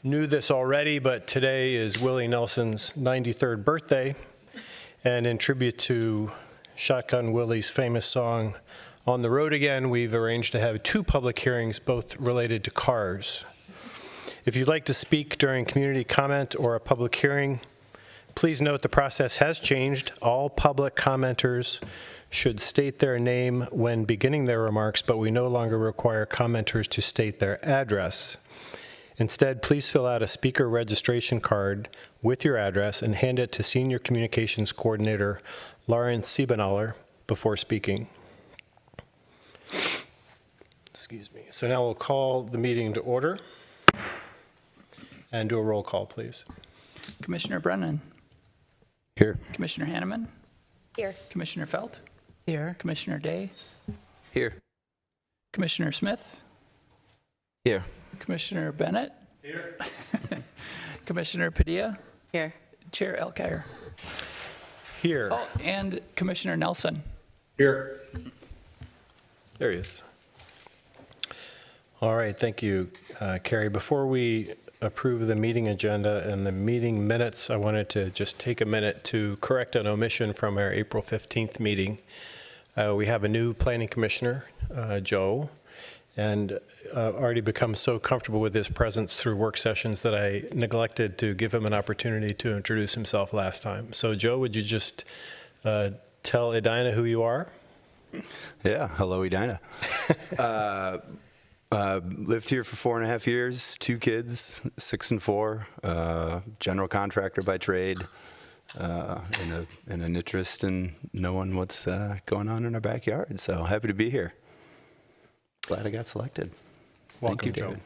knew this already, but today is Willie Nelson's 93rd birthday. And in tribute to Shotgun Willie's famous song, On the Road Again, we've arranged to have 2 public hearings, both related to cars. If you'd like to speak during community comment or a public hearing, please note the process has changed. All public commenters should state their name when beginning their remarks, but we no longer require commenters to state their address. Instead, please fill out a speaker registration card with your address and hand it to Senior Communications Coordinator Lauren Siebenaller before speaking. Excuse me. So now we'll call the meeting to order and do a roll call, please. Commissioner Brennan. Here. Commissioner Hanneman. Here. Commissioner Felt. Here. Commissioner Day. Here. Commissioner Smith. Here. Commissioner Bennett. Here. Commissioner Padilla. Here. Chair Elkire. Here. Oh, and Commissioner Nelson. Here. There he is. All right, thank you, Carrie. Before we approve the meeting agenda and the meeting minutes, I wanted to just take a minute to correct an omission from our April 15th meeting. We have a new planning commissioner, Joe, and already become so comfortable with his presence through work sessions that I neglected to give him an opportunity to introduce himself last time. So Joe, would you just tell Edina who you are? Yeah, hello, Edina. Lived here for 4.5 years, 2 kids, 6 and 4, general contractor by trade, and an interest in knowing what's going on in our backyard. So happy to be here. Glad I got selected. Welcome, Thank you, Joe. David.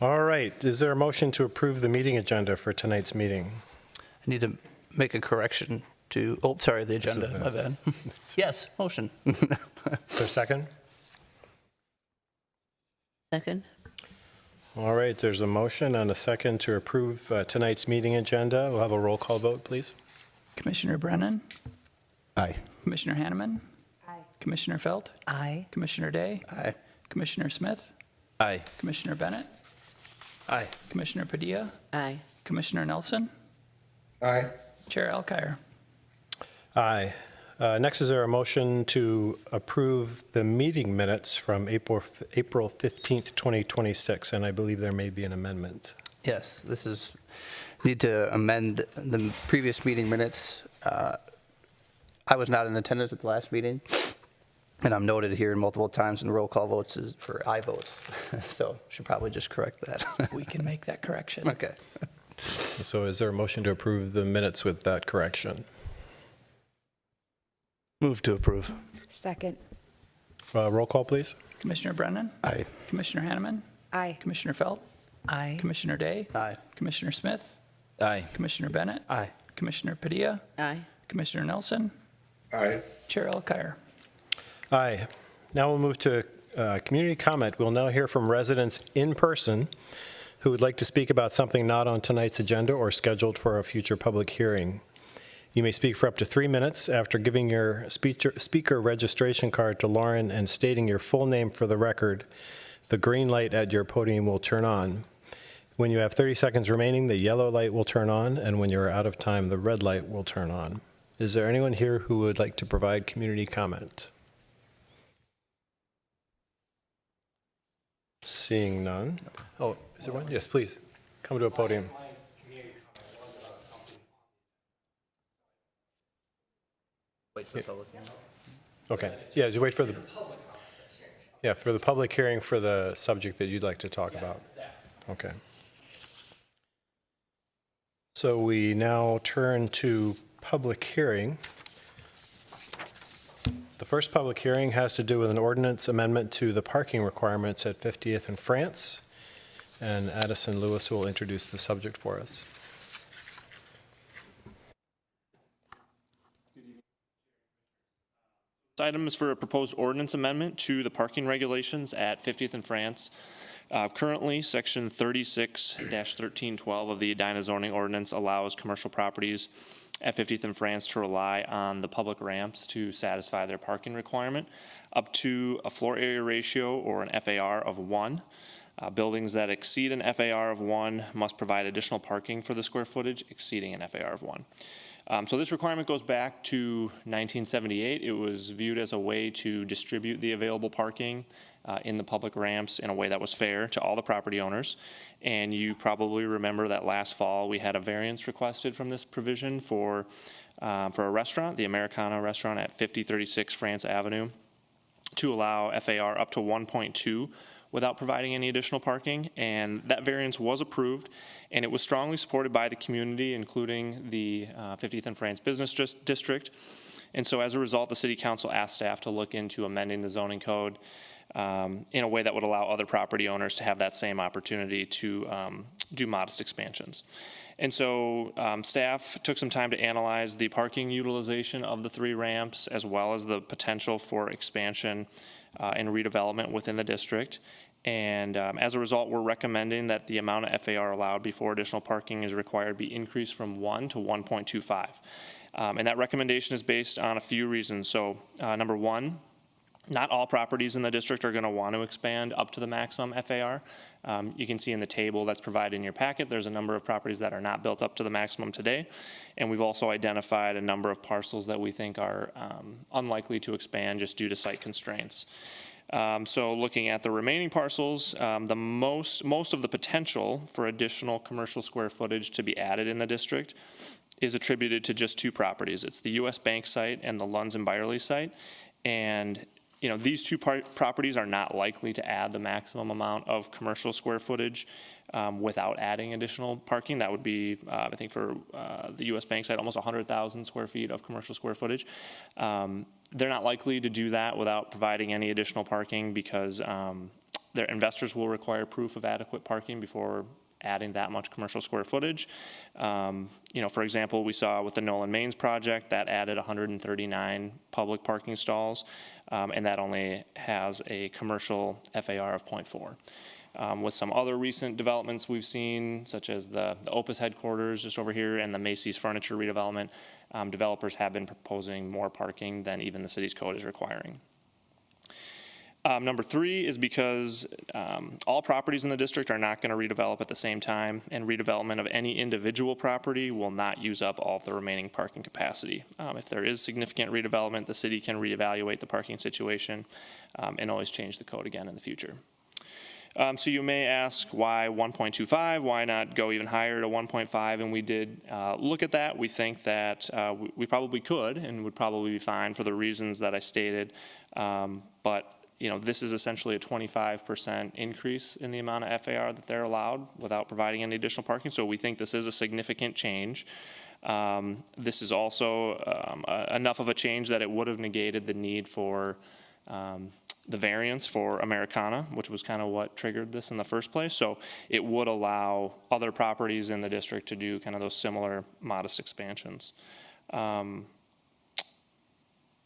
All right, is there a motion to approve the meeting agenda for tonight's meeting? I need to make a correction to, the agenda, my bad. Yes, motion. Is there a second? Second. All right, there's a motion and a second to approve tonight's meeting agenda. We'll have a roll call vote, please. Commissioner Brennan. Aye. Commissioner Hanneman. Aye. Commissioner Felt. Aye. Commissioner Day. Aye. Commissioner Smith. Aye. Commissioner Bennett. Aye. Commissioner Padilla. Aye. Commissioner Nelson. Aye. Chair Elkire. Aye. Next, is there a motion to approve the meeting minutes from April 15th, 2026? And I believe there may be an amendment. Yes, this is, need to amend the previous meeting minutes. I was not in attendance at the last meeting, and I'm noted here multiple times in the roll call votes is for aye votes. So should probably just correct that. We can make that correction. Okay. So is there a motion to approve the minutes with that correction? Move to approve. Second. Roll call, please. Commissioner Brennan. Aye. Commissioner Hanneman. Aye. Commissioner Felt. Aye. Commissioner Day. Aye. Commissioner Smith. Aye. Commissioner Bennett. Aye. Commissioner Padilla. Aye. Commissioner Nelson. Aye. Chair Elkire. Aye. Now we'll move to community comment. We'll now hear from residents in person who would like to speak about something not on tonight's agenda or scheduled for a future public hearing. You may speak for up to 3 minutes. After giving your speaker registration card to Lauren and stating your full name for the record, the green light at your podium will turn on. When you have 30 seconds remaining, the yellow light will turn on, and when you're out of time, the red light will turn on. Is there anyone here who would like to provide community comment? Seeing none. Oh, is there one? Yes, please. Come to a podium. Wait for the public hearing. Okay. Yeah, just wait for the public hearing for the subject that you'd like to talk about. Okay. So we now turn to public hearing. The first public hearing has to do with an ordinance amendment to the parking requirements at 50th and France. And Addison Lewis will introduce the subject for us. This item is for a proposed ordinance amendment to the parking regulations at 50th and France. Currently, section 36-1312 of the Edina zoning ordinance allows commercial properties at 50th and France to rely on the public ramps to satisfy their parking requirement up to a floor area ratio or an FAR of 1. Buildings that exceed an FAR of 1 must provide additional parking for the square footage exceeding an FAR of 1. So this requirement goes back to 1978. It was viewed as a way to distribute the available parking in the public ramps in a way that was fair to all the property owners. And you probably remember that last fall we had a variance requested from this provision for a restaurant, the Americana restaurant at 5036 France Avenue, to allow FAR up to 1.2 without providing any additional parking, and that variance was approved, and it was strongly supported by the community, including the 50th and France Business District. And so as a result, the City Council asked staff to look into amending the zoning code in a way that would allow other property owners to have that same opportunity to do modest expansions. And so staff took some time to analyze the parking utilization of the 3 ramps, as well as the potential for expansion and redevelopment within the district. And as a result, we're recommending that the amount of FAR allowed before additional parking is required be increased from 1 to 1.25. And that recommendation is based on a few reasons. So number one, not all properties in the district are going to want to expand up to the maximum FAR. You can see in the table that's provided in your packet, there's a number of properties that are not built up to the maximum today. And we've also identified a number of parcels that we think are unlikely to expand just due to site constraints. So looking at the remaining parcels, most of the potential for additional commercial square footage to be added in the district is attributed to just 2 properties. It's the US Bank site and the Lunds and Byerly site. And these 2 properties are not likely to add the maximum amount of commercial square footage without adding additional parking. That would be, I think for the US Bank site, almost 100,000 square feet of commercial square footage. They're not likely to do that without providing any additional parking because their investors will require proof of adequate parking before adding that much commercial square footage. For example, we saw with the Nolan Mains project that added 139 public parking stalls, and that only has a commercial FAR of 0.4. With some other recent developments we've seen, such as the Opus headquarters just over here and the Macy's furniture redevelopment, developers have been proposing more parking than even the city's code is requiring. Number 3 is because all properties in the district are not going to redevelop at the same time, and redevelopment of any individual property will not use up all of the remaining parking capacity. If there is significant redevelopment, the city can reevaluate the parking situation and always change the code again in the future. So you may ask, why 1.25? Why not go even higher to 1.5? And we did look at that. We think that we probably could and would probably be fine for the reasons that I stated, but this is essentially a 25% increase in the amount of FAR that they're allowed without providing any additional parking. So we think this is a significant change. This is also enough of a change that it would have negated the need for the variance for Americana, which was kind of what triggered this in the first place. So it would allow other properties in the district to do kind of those similar modest expansions.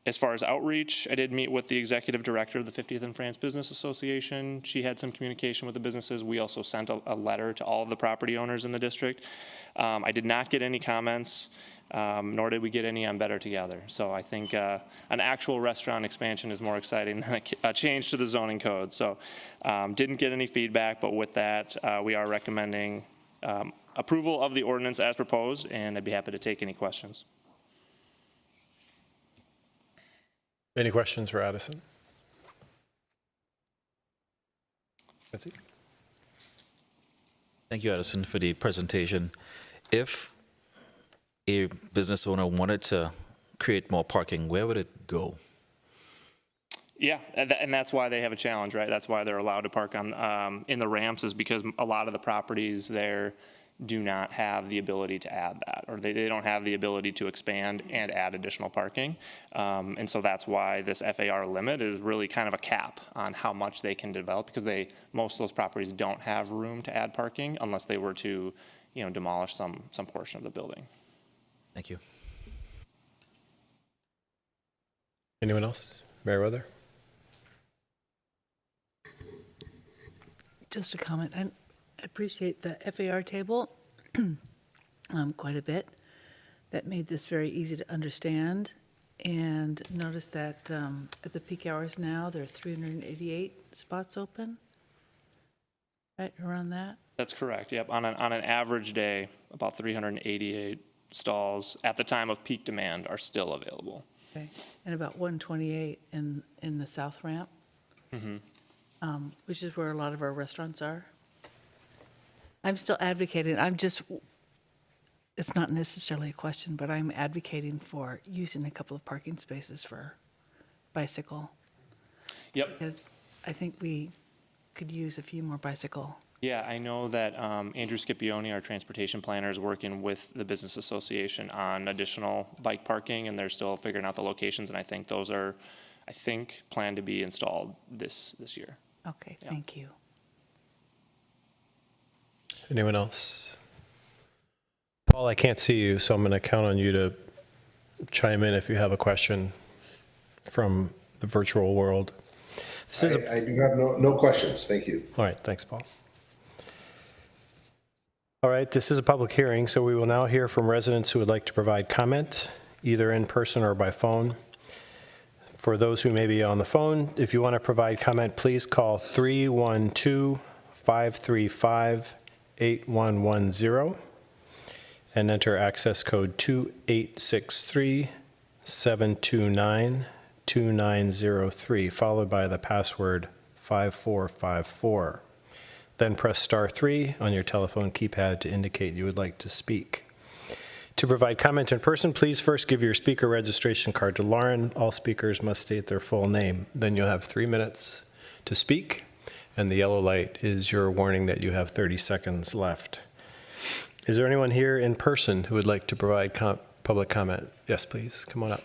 As far as outreach, I did meet with the executive director of the 50th and France Business Association. She had some communication with the businesses. We also sent a letter to all of the property owners in the district. I did not get any comments, nor did we get any on Better Together. So I think an actual restaurant expansion is more exciting than a change to the zoning code. So didn't get any feedback, but with that, we are recommending approval of the ordinance as proposed, and I'd be happy to take any questions. Any questions for Addison? Betsy? Thank you, Addison, for the presentation. If a business owner wanted to create more parking, where would it go? Yeah, and that's why they have a challenge, right? That's why they're allowed to park on in the ramps, is because a lot of the properties there do not have the ability to add that, or they don't have the ability to expand and add additional parking. And so that's why this FAR limit is really kind of a cap on how much they can develop, because most of those properties don't have room to add parking unless they were to, demolish some portion of the building. Thank you. Anyone else? Meriwether? Just a comment. I appreciate the FAR table quite a bit. That made this very easy to understand. And notice that at the peak hours now, there are 388 spots open. right around that? That's correct, yep. On an average day, about 388 stalls at the time of peak demand are still available. Okay. And about 128 in the south ramp, which is where a lot of our restaurants are. I'm still advocating, it's not necessarily a question, but I'm advocating for using a couple of parking spaces for bicycle, Yep. because I think we could use a few more bicycle. Yeah, I know that Andrew Scipione, our transportation planner, is working with the Business Association on additional bike parking, and they're still figuring out the locations, and I think those are, planned to be installed this year. Okay, thank you. Anyone else? Paul, I can't see you, so I'm going to count on you to chime in if you have a question from the virtual world. This is I do have no questions. Thank you. all right, thanks, Paul. All right, this is a public hearing, so we will now hear from residents who would like to provide comment, either in person or by phone. For those who may be on the phone, if you want to provide comment, please call 312-535-8110 and enter access code 2863-729-2903, followed by the password 5454. Then press star 3 on your telephone keypad to indicate you would like to speak. To provide comment in person, please first give your speaker registration card to Lauren. All speakers must state their full name. Then you'll have 3 minutes to speak, and the yellow light is your warning that you have 30 seconds left. Is there anyone here in person who would like to provide public comment? Yes, please, come on up.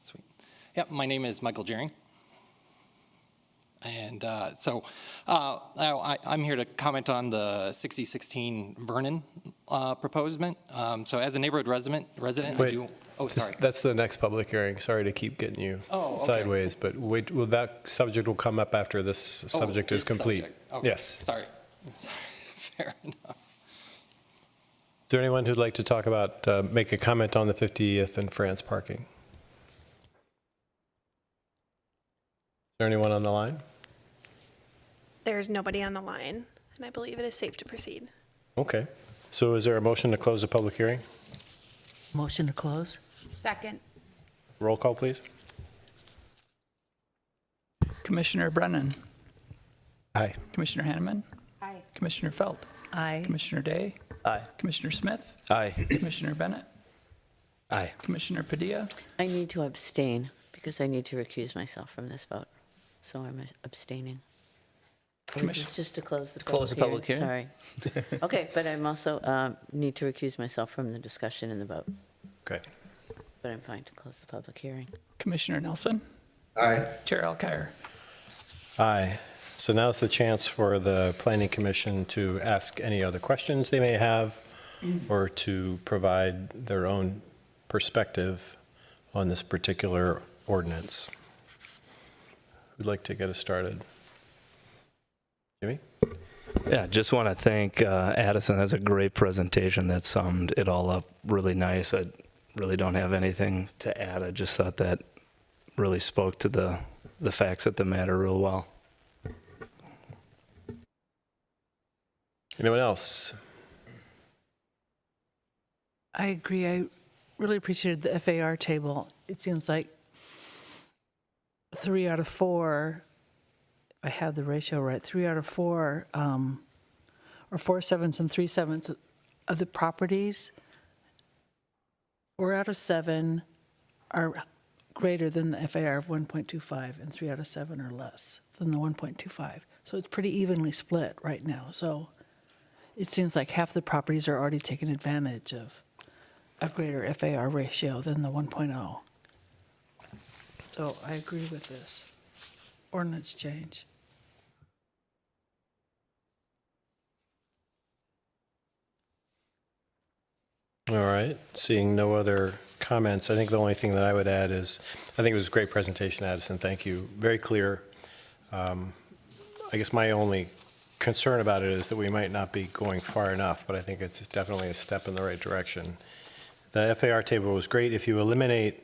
Sweet. Yep, my name is Michael Jering. And I'm here to comment on the 6016 Vernon proposement. So as a neighborhood resident, I do. Oh, sorry. That's the next public hearing. Sorry to keep getting you sideways, but that subject will come up after this subject is complete. Okay. Yes. Sorry. Fair enough. Is there anyone who'd like to talk about, make a comment on the 50th and France parking? Is there anyone on the line? There's nobody on the line, and I believe it is safe to proceed. Okay. So is there a motion to close the public hearing? Motion to close? Second. Roll call, please. Commissioner Brennan. Aye. Commissioner Hanneman. Aye. Commissioner Felt. Aye. Commissioner Day. Aye. Commissioner Smith. Aye. Commissioner Bennett. Aye. Commissioner Padilla. I need to abstain because I need to recuse myself from this vote. So I'm abstaining. This is just to close the public hearing. Sorry. Okay, but I'm also need to recuse myself from the discussion and the vote. Okay. But I'm fine to close the public hearing. Commissioner Nelson. Aye. Chair Alkire. Aye. So now's the chance for the Planning Commission to ask any other questions they may have or to provide their own perspective on this particular ordinance. Who'd like to get us started? Jimmy? Yeah, just want to thank Addison. That's a great presentation. That summed it all up really nice. I really don't have anything to add. I just thought that really spoke to the facts of the matter real well. Anyone else? I agree. I really appreciated the FAR table. It seems like 3 out of 4, if I have the ratio right, 3 out of 4, or 4 sevenths and 3 sevenths of the properties, 4 out of 7 are greater than the FAR of 1.25, and 3 out of 7 are less than the 1.25. So it's pretty evenly split right now. So it seems like half the properties are already taking advantage of a greater FAR ratio than the 1.0. So I agree with this ordinance change. All right, seeing no other comments, I think the only thing that I would add is, I think it was a great presentation, Addison, thank you. Very clear. I guess my only concern about it is that we might not be going far enough, but I think it's definitely a step in the right direction. The FAR table was great. If you eliminate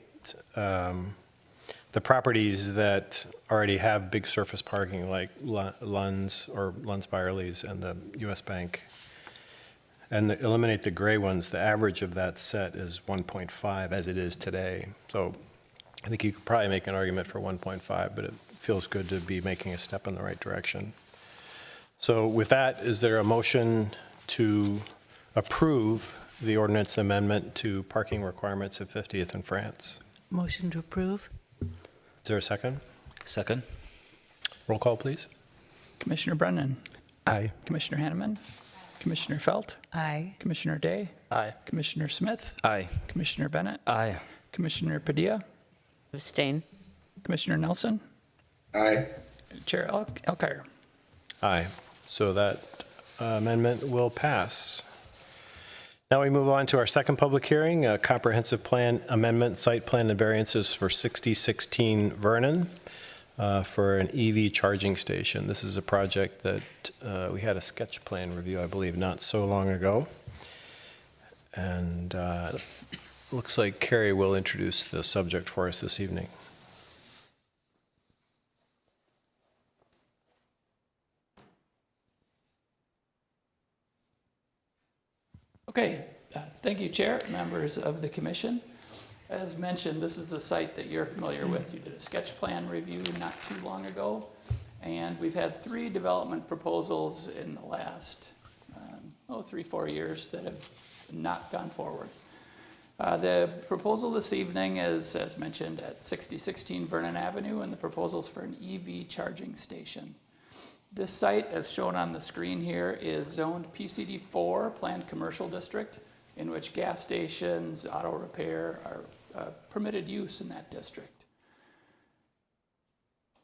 the properties that already have big surface parking, like Lund's or Lund's Byerly's and the US Bank, and eliminate the gray ones, the average of that set is 1.5 as it is today. So I think you could probably make an argument for 1.5, but it feels good to be making a step in the right direction. So with that, is there a motion to approve the ordinance amendment to parking requirements at 50th and France? Motion to approve? Is there a second? Second. Roll call, please. Commissioner Brennan. Aye. Commissioner Hanneman. Commissioner Felt. Aye. Commissioner Day. Aye. Commissioner Smith. Aye. Commissioner Bennett. Aye. Commissioner Padilla. Abstain. Commissioner Nelson. Aye. Chair Alkire. Aye. So that amendment will pass. Now we move on to our second public hearing, a comprehensive plan amendment, site plan and variances for 6016 Vernon for an EV charging station. This is a project that we had a sketch plan review, I believe, not so long ago. And looks like Carrie will introduce the subject for us this evening. Okay, thank you, Chair, members of the commission. As mentioned, this is the site that you're familiar with. You did a sketch plan review not too long ago, and we've had 3 development proposals in the last 3-4 years that have not gone forward. The proposal this evening is, as mentioned, at 6016 Vernon Avenue, and the proposal is for an EV charging station. This site, as shown on the screen here, is zoned PCD4, Planned Commercial District, in which gas stations, auto repair are permitted use in that district.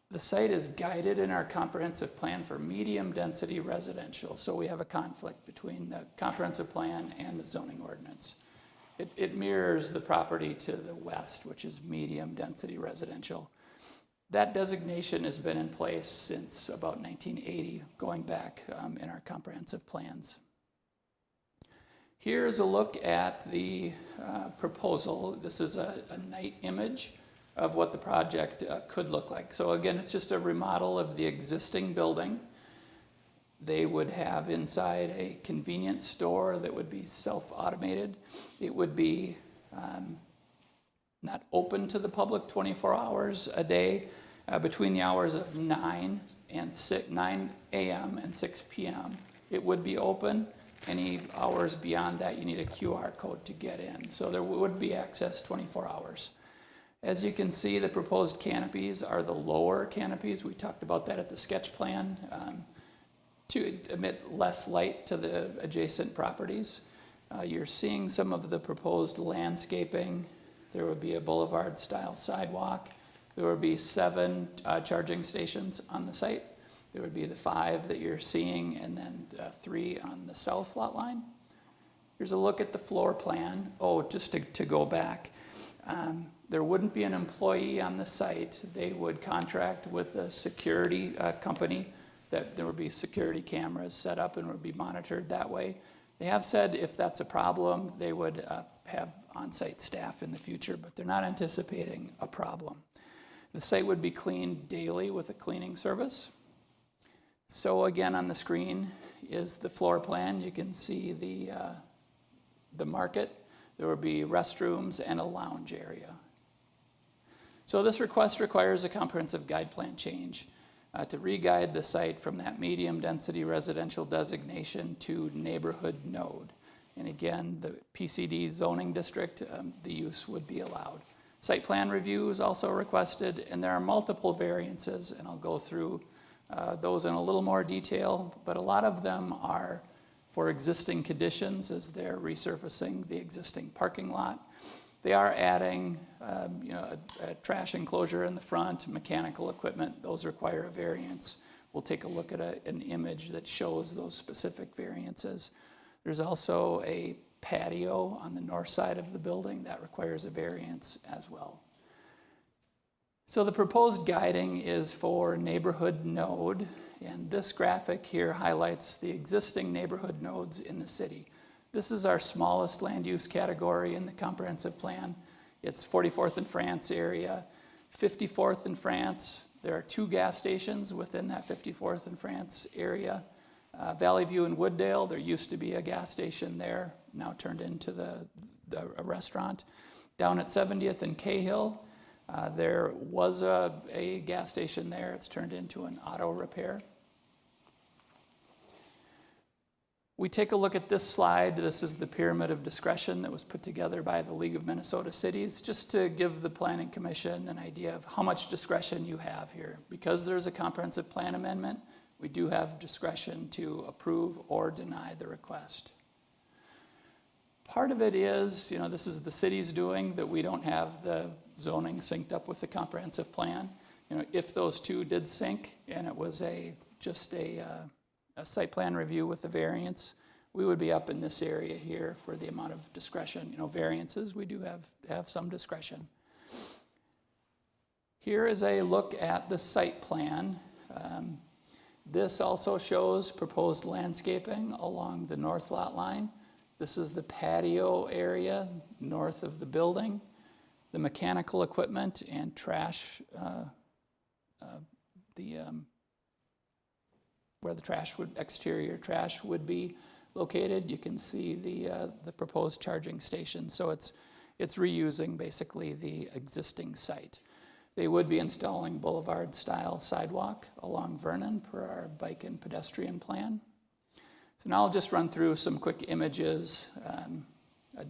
The site is guided in our comprehensive plan for medium density residential, so we have a conflict between the comprehensive plan and the zoning ordinance. It mirrors the property to the west, which is medium density residential. That designation has been in place since about 1980, going back in our comprehensive plans. Here's a look at the proposal. This is a night image of what the project could look like. So again, it's just a remodel of the existing building. They would have inside a convenience store that would be self-automated. It would be not open to the public 24 hours a day. Between the hours of 9 a.m. and 6 p.m. it would be open. Any hours beyond that, you need a QR code to get in. So there would be access 24 hours. As you can see, the proposed canopies are the lower canopies. We talked about that at the sketch plan to emit less light to the adjacent properties. You're seeing some of the proposed landscaping. There would be a boulevard-style sidewalk. There would be 7 charging stations on the site. There would be the 5 that you're seeing, and then 3 on the south lot line. Here's a look at the floor plan. Oh, just to go back, there wouldn't be an employee on the site. They would contract with a security company, that there would be security cameras set up and would be monitored that way. They have said if that's a problem, they would have on-site staff in the future, but they're not anticipating a problem. The site would be cleaned daily with a cleaning service. So again, on the screen is the floor plan. You can see the market. There would be restrooms and a lounge area. So this request requires a comprehensive guide plan change to re-guide the site from that medium density residential designation to neighborhood node. And again, the PCD zoning district, the use would be allowed. Site plan review is also requested, and there are multiple variances, and I'll go through those in a little more detail, but a lot of them are for existing conditions as they're resurfacing the existing parking lot. They are adding a trash enclosure in the front, mechanical equipment. Those require a variance. We'll take a look at an image that shows those specific variances. There's also a patio on the north side of the building that requires a variance as well. So the proposed guiding is for neighborhood node, and this graphic here highlights the existing neighborhood nodes in the city. This is our smallest land use category in the comprehensive plan. It's 44th and France area. 54th and France, there are 2 gas stations within that 54th and France area. Valley View and Wooddale, there used to be a gas station there, now turned into a restaurant. Down at 70th and Cahill, there was a gas station there. It's turned into an auto repair. We take a look at this slide. This is the pyramid of discretion that was put together by the League of Minnesota Cities, just to give the Planning Commission an idea of how much discretion you have here. Because there's a comprehensive plan amendment, we do have discretion to approve or deny the request. Part of it is, this is the city's doing, that we don't have the zoning synced up with the comprehensive plan. If those two did sync and it was just a site plan review with the variance, we would be up in this area here for the amount of discretion. Variances, we do have some discretion. Here is a look at the site plan. This also shows proposed landscaping along the north lot line. This is the patio area north of the building. The mechanical equipment and trash, where the exterior trash would be located. You can see the proposed charging station. So it's reusing basically the existing site. They would be installing boulevard-style sidewalk along Vernon per our bike and pedestrian plan. So now I'll just run through some quick images. A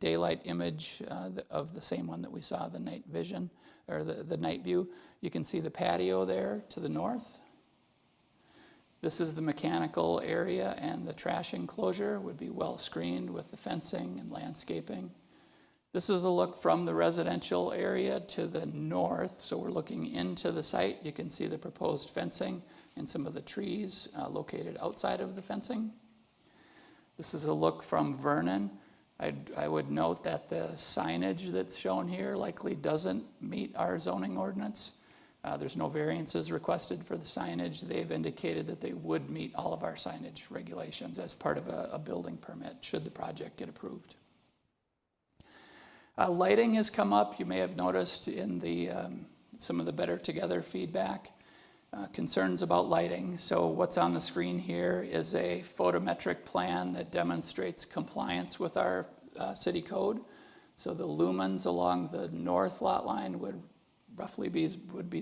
daylight image of the same one that we saw, the night vision, or the night view. You can see the patio there to the north. This is the mechanical area, and the trash enclosure would be well screened with the fencing and landscaping. This is a look from the residential area to the north, so we're looking into the site. You can see the proposed fencing and some of the trees located outside of the fencing. This is a look from Vernon. I would note that the signage that's shown here likely doesn't meet our zoning ordinance. There's no variances requested for the signage. They've indicated that they would meet all of our signage regulations as part of a building permit should the project get approved. Lighting has come up. You may have noticed in some of the Better Together feedback, concerns about lighting. So what's on the screen here is a photometric plan that demonstrates compliance with our city code. So the lumens along the north lot line would roughly be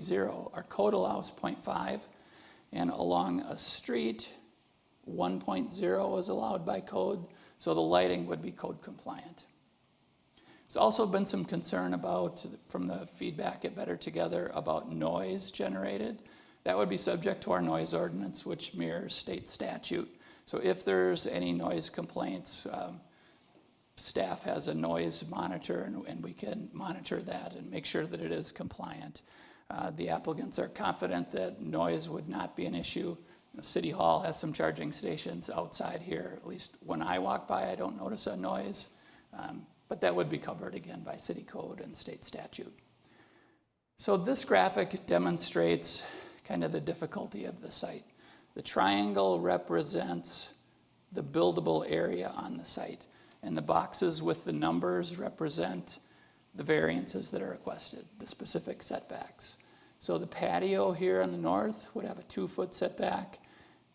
0. Our code allows 0.5, and along a street, 1.0 is allowed by code. So the lighting would be code compliant. There's also been some concern from the feedback at Better Together about noise generated. That would be subject to our noise ordinance, which mirrors state statute. So if there's any noise complaints, staff has a noise monitor, and we can monitor that and make sure that it is compliant. The applicants are confident that noise would not be an issue. City Hall has some charging stations outside here. At least when I walk by, I don't notice a noise. But that would be covered again by city code and state statute. So this graphic demonstrates kind of the difficulty of the site. The triangle represents the buildable area on the site, and the boxes with the numbers represent the variances that are requested, the specific setbacks. So the patio here on the north would have a 2-foot setback.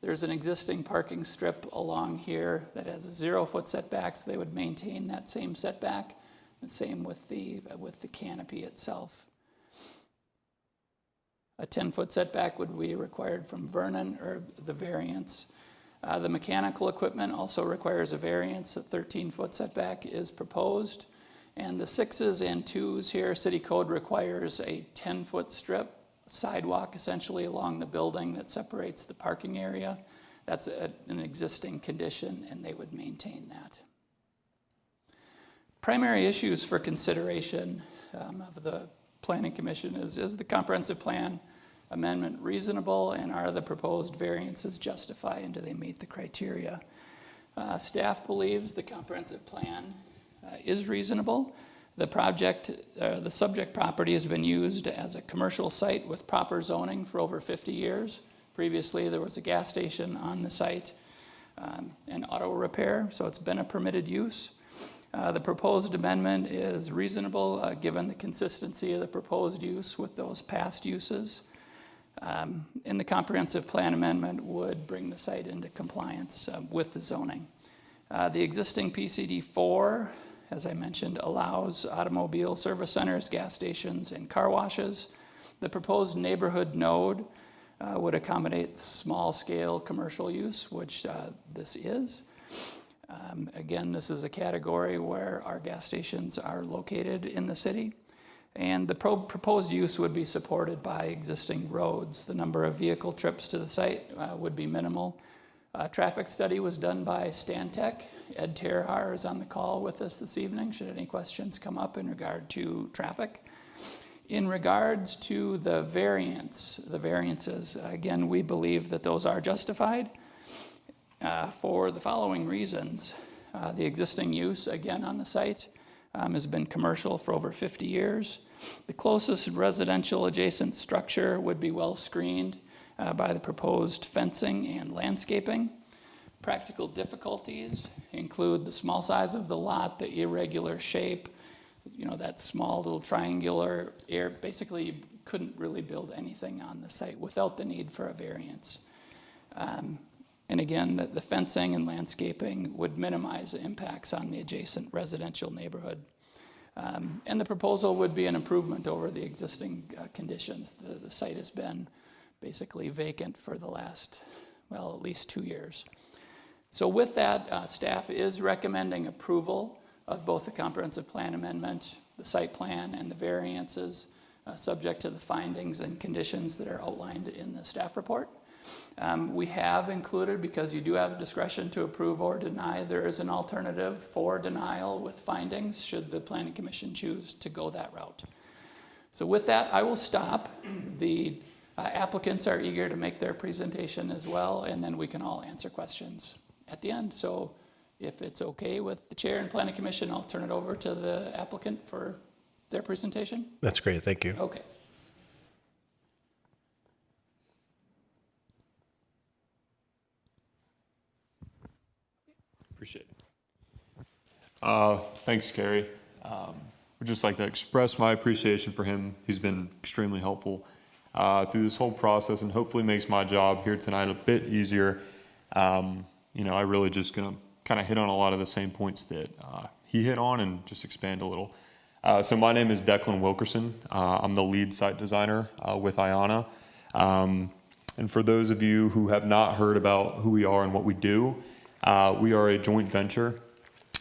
There's an existing parking strip along here that has a 0-foot setback, so they would maintain that same setback, and same with the canopy itself. A 10-foot setback would be required from Vernon, or the variance. The mechanical equipment also requires a variance. A 13-foot setback is proposed. And the 6s and 2s here, city code requires a 10-foot strip, sidewalk essentially along the building that separates the parking area. That's an existing condition, and they would maintain that. Primary issues for consideration of the Planning Commission is the comprehensive plan amendment reasonable, and are the proposed variances justified, and do they meet the criteria? Staff believes the comprehensive plan is reasonable. The subject property has been used as a commercial site with proper zoning for over 50 years. Previously, there was a gas station on the site and auto repair, so it's been a permitted use. The proposed amendment is reasonable given the consistency of the proposed use with those past uses. And the comprehensive plan amendment would bring the site into compliance with the zoning. The existing PCD 4, as I mentioned, allows automobile service centers, gas stations, and car washes. The proposed neighborhood node would accommodate small-scale commercial use, which this is. Again, this is a category where our gas stations are located in the city. And the proposed use would be supported by existing roads. The number of vehicle trips to the site would be minimal. Traffic study was done by Stantec. Ed Terhar is on the call with us this evening, should any questions come up in regard to traffic. In regards to the variances, again, we believe that those are justified for the following reasons. The existing use, again, on the site has been commercial for over 50 years. The closest residential adjacent structure would be well screened by the proposed fencing and landscaping. Practical difficulties include the small size of the lot, the irregular shape, that small little triangular area. Basically, you couldn't really build anything on the site without the need for a variance. And again, the fencing and landscaping would minimize the impacts on the adjacent residential neighborhood. And the proposal would be an improvement over the existing conditions. The site has been basically vacant for the last, at least 2 years. So with that, staff is recommending approval of both the comprehensive plan amendment, the site plan, and the variances, subject to the findings and conditions that are outlined in the staff report. We have included, because you do have discretion to approve or deny, there is an alternative for denial with findings should the Planning Commission choose to go that route. So with that, I will stop. The applicants are eager to make their presentation as well, and then we can all answer questions at the end. So if it's okay with the chair and Planning Commission, I'll turn it over to the applicant for their presentation. That's great, thank you. Okay. Appreciate it. Thanks, Carrie. Would just like to express my appreciation for him. He's been extremely helpful through this whole process and hopefully makes my job here tonight a bit easier. I really just gonna kind of hit on a lot of the same points that he hit on and just expand a little. So my name is Declan Wilkerson. I'm the lead site designer with Edina. And for those of you who have not heard about who we are and what we do, we are a joint venture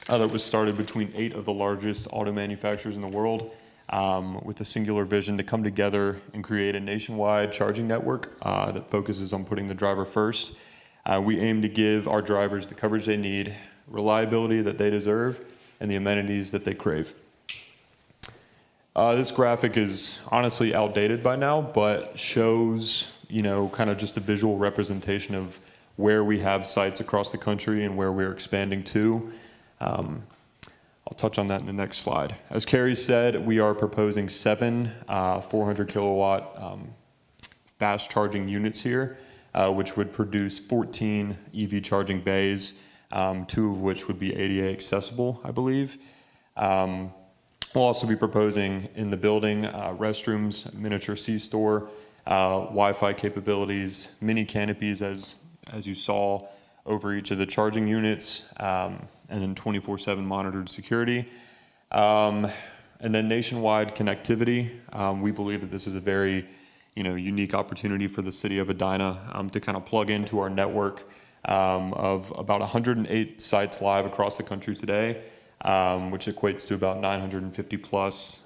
that was started between 8 of the largest auto manufacturers in the world with a singular vision to come together and create a nationwide charging network that focuses on putting the driver first. We aim to give our drivers the coverage they need, reliability that they deserve, and the amenities that they crave. This graphic is honestly outdated by now, but shows, kind of just a visual representation of where we have sites across the country and where we're expanding to. I'll touch on that in the next slide. As Carrie said, we are proposing 7 400 kilowatt fast charging units here, which would produce 14 EV charging bays, 2 of which would be ADA accessible, I believe. We'll also be proposing in the building restrooms, miniature C-store, Wi-Fi capabilities, mini canopies as you saw over each of the charging units, and then 24/7 monitored security. And then nationwide connectivity. We believe that this is a very unique opportunity for the city of Edina to kind of plug into our network of about 108 sites live across the country today, which equates to about 950 plus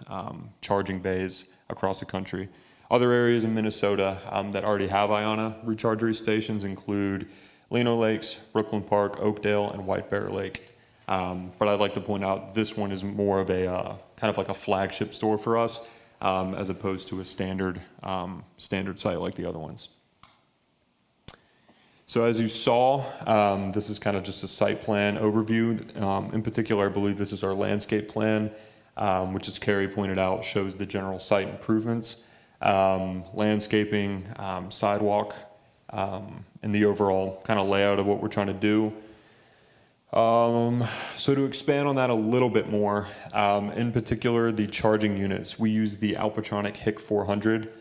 charging bays across the country. Other areas in Minnesota that already have Edina rechargery stations include Lino Lakes, Brooklyn Park, Oakdale, and White Bear Lake. But I'd like to point out this one is more of a kind of like a flagship store for us as opposed to a standard site like the other ones. So as you saw, this is kind of just a site plan overview. In particular, I believe this is our landscape plan, which as Carrie pointed out, shows the general site improvements, landscaping, sidewalk, and the overall kind of layout of what we're trying to do. So to expand on that a little bit more, in particular, the charging units, we use the Alpatronic HIC 400,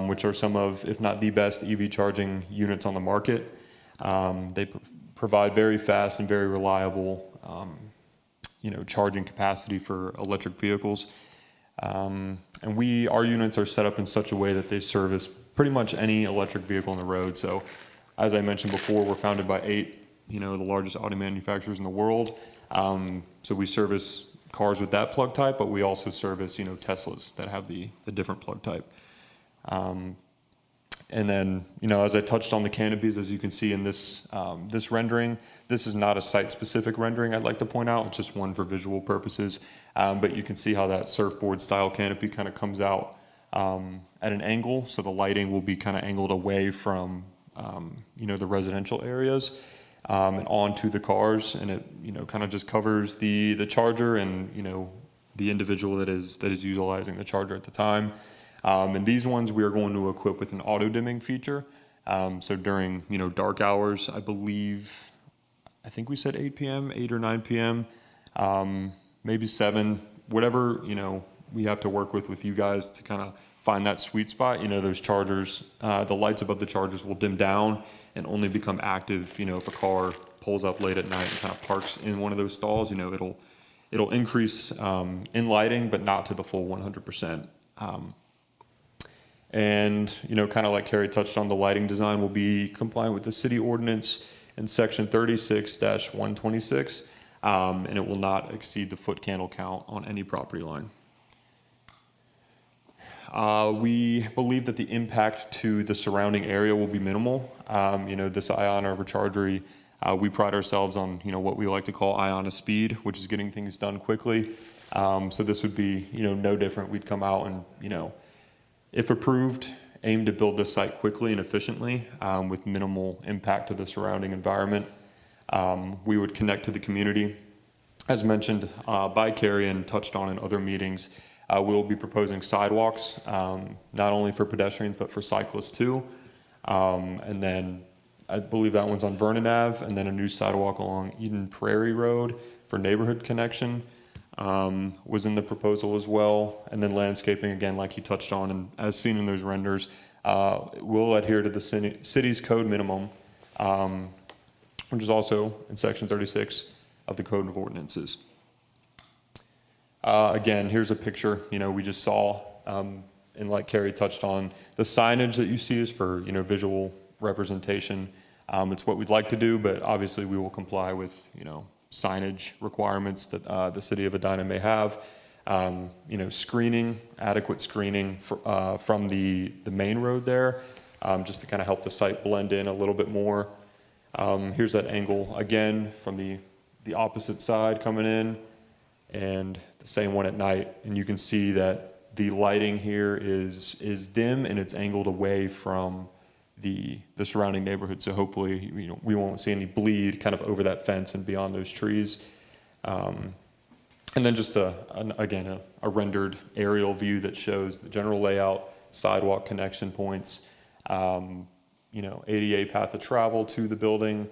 which are some of, if not the best EV charging units on the market. They provide very fast and very reliable, charging capacity for electric vehicles. And our units are set up in such a way that they service pretty much any electric vehicle on the road. So as I mentioned before, we're founded by 8 the largest auto manufacturers in the world. So we service cars with that plug type, but we also service, Teslas that have the different plug type. And then, as I touched on the canopies, as you can see in this rendering, this is not a site-specific rendering, I'd like to point out. It's just one for visual purposes. But you can see how that surfboard-style canopy kind of comes out at an angle. So the lighting will be kind of angled away from, the residential areas. And onto the cars, and it kind of just covers the charger and the individual that is utilizing the charger at the time. And these ones we are going to equip with an auto dimming feature. So during dark hours, I think we said 8 p.m., 8 or 9 p.m., maybe 7, whatever we have to work with you guys to kind of find that sweet spot. Those chargers, the lights above the chargers will dim down and only become active, if a car pulls up late at night and kind of parks in one of those stalls, it'll increase in lighting, but not to the full 100%. And, kind of like Carrie touched on, the lighting design will be compliant with the city ordinance in section 36-126, and it will not exceed the foot candle count on any property line. We believe that the impact to the surrounding area will be minimal. This Iona rechargery, we pride ourselves on, what we like to call Iona speed, which is getting things done quickly. So this would be, no different. We'd come out and, if approved, aim to build this site quickly and efficiently with minimal impact to the surrounding environment. We would connect to the community. As mentioned by Carrie and touched on in other meetings, we'll be proposing sidewalks, not only for pedestrians, but for cyclists too. And then I believe that one's on Vernon Ave, and then a new sidewalk along Eden Prairie Road for neighborhood connection was in the proposal as well. And then landscaping, again, like he touched on, and as seen in those renders, will adhere to the city's code minimum, which is also in section 36 of the Code of Ordinances. Again, here's a picture, we just saw, and like Carrie touched on, the signage that you see is for, visual representation. It's what we'd like to do, but obviously we will comply with, signage requirements that the city of Edina may have. Screening, adequate screening from the main road there, just to kind of help the site blend in a little bit more. Here's that angle again from the opposite side coming in, and the same one at night. And you can see that the lighting here is dim and it's angled away from the surrounding neighborhood. So hopefully, we won't see any bleed kind of over that fence and beyond those trees. And then just again, a rendered aerial view that shows the general layout, sidewalk connection points, ADA path of travel to the building.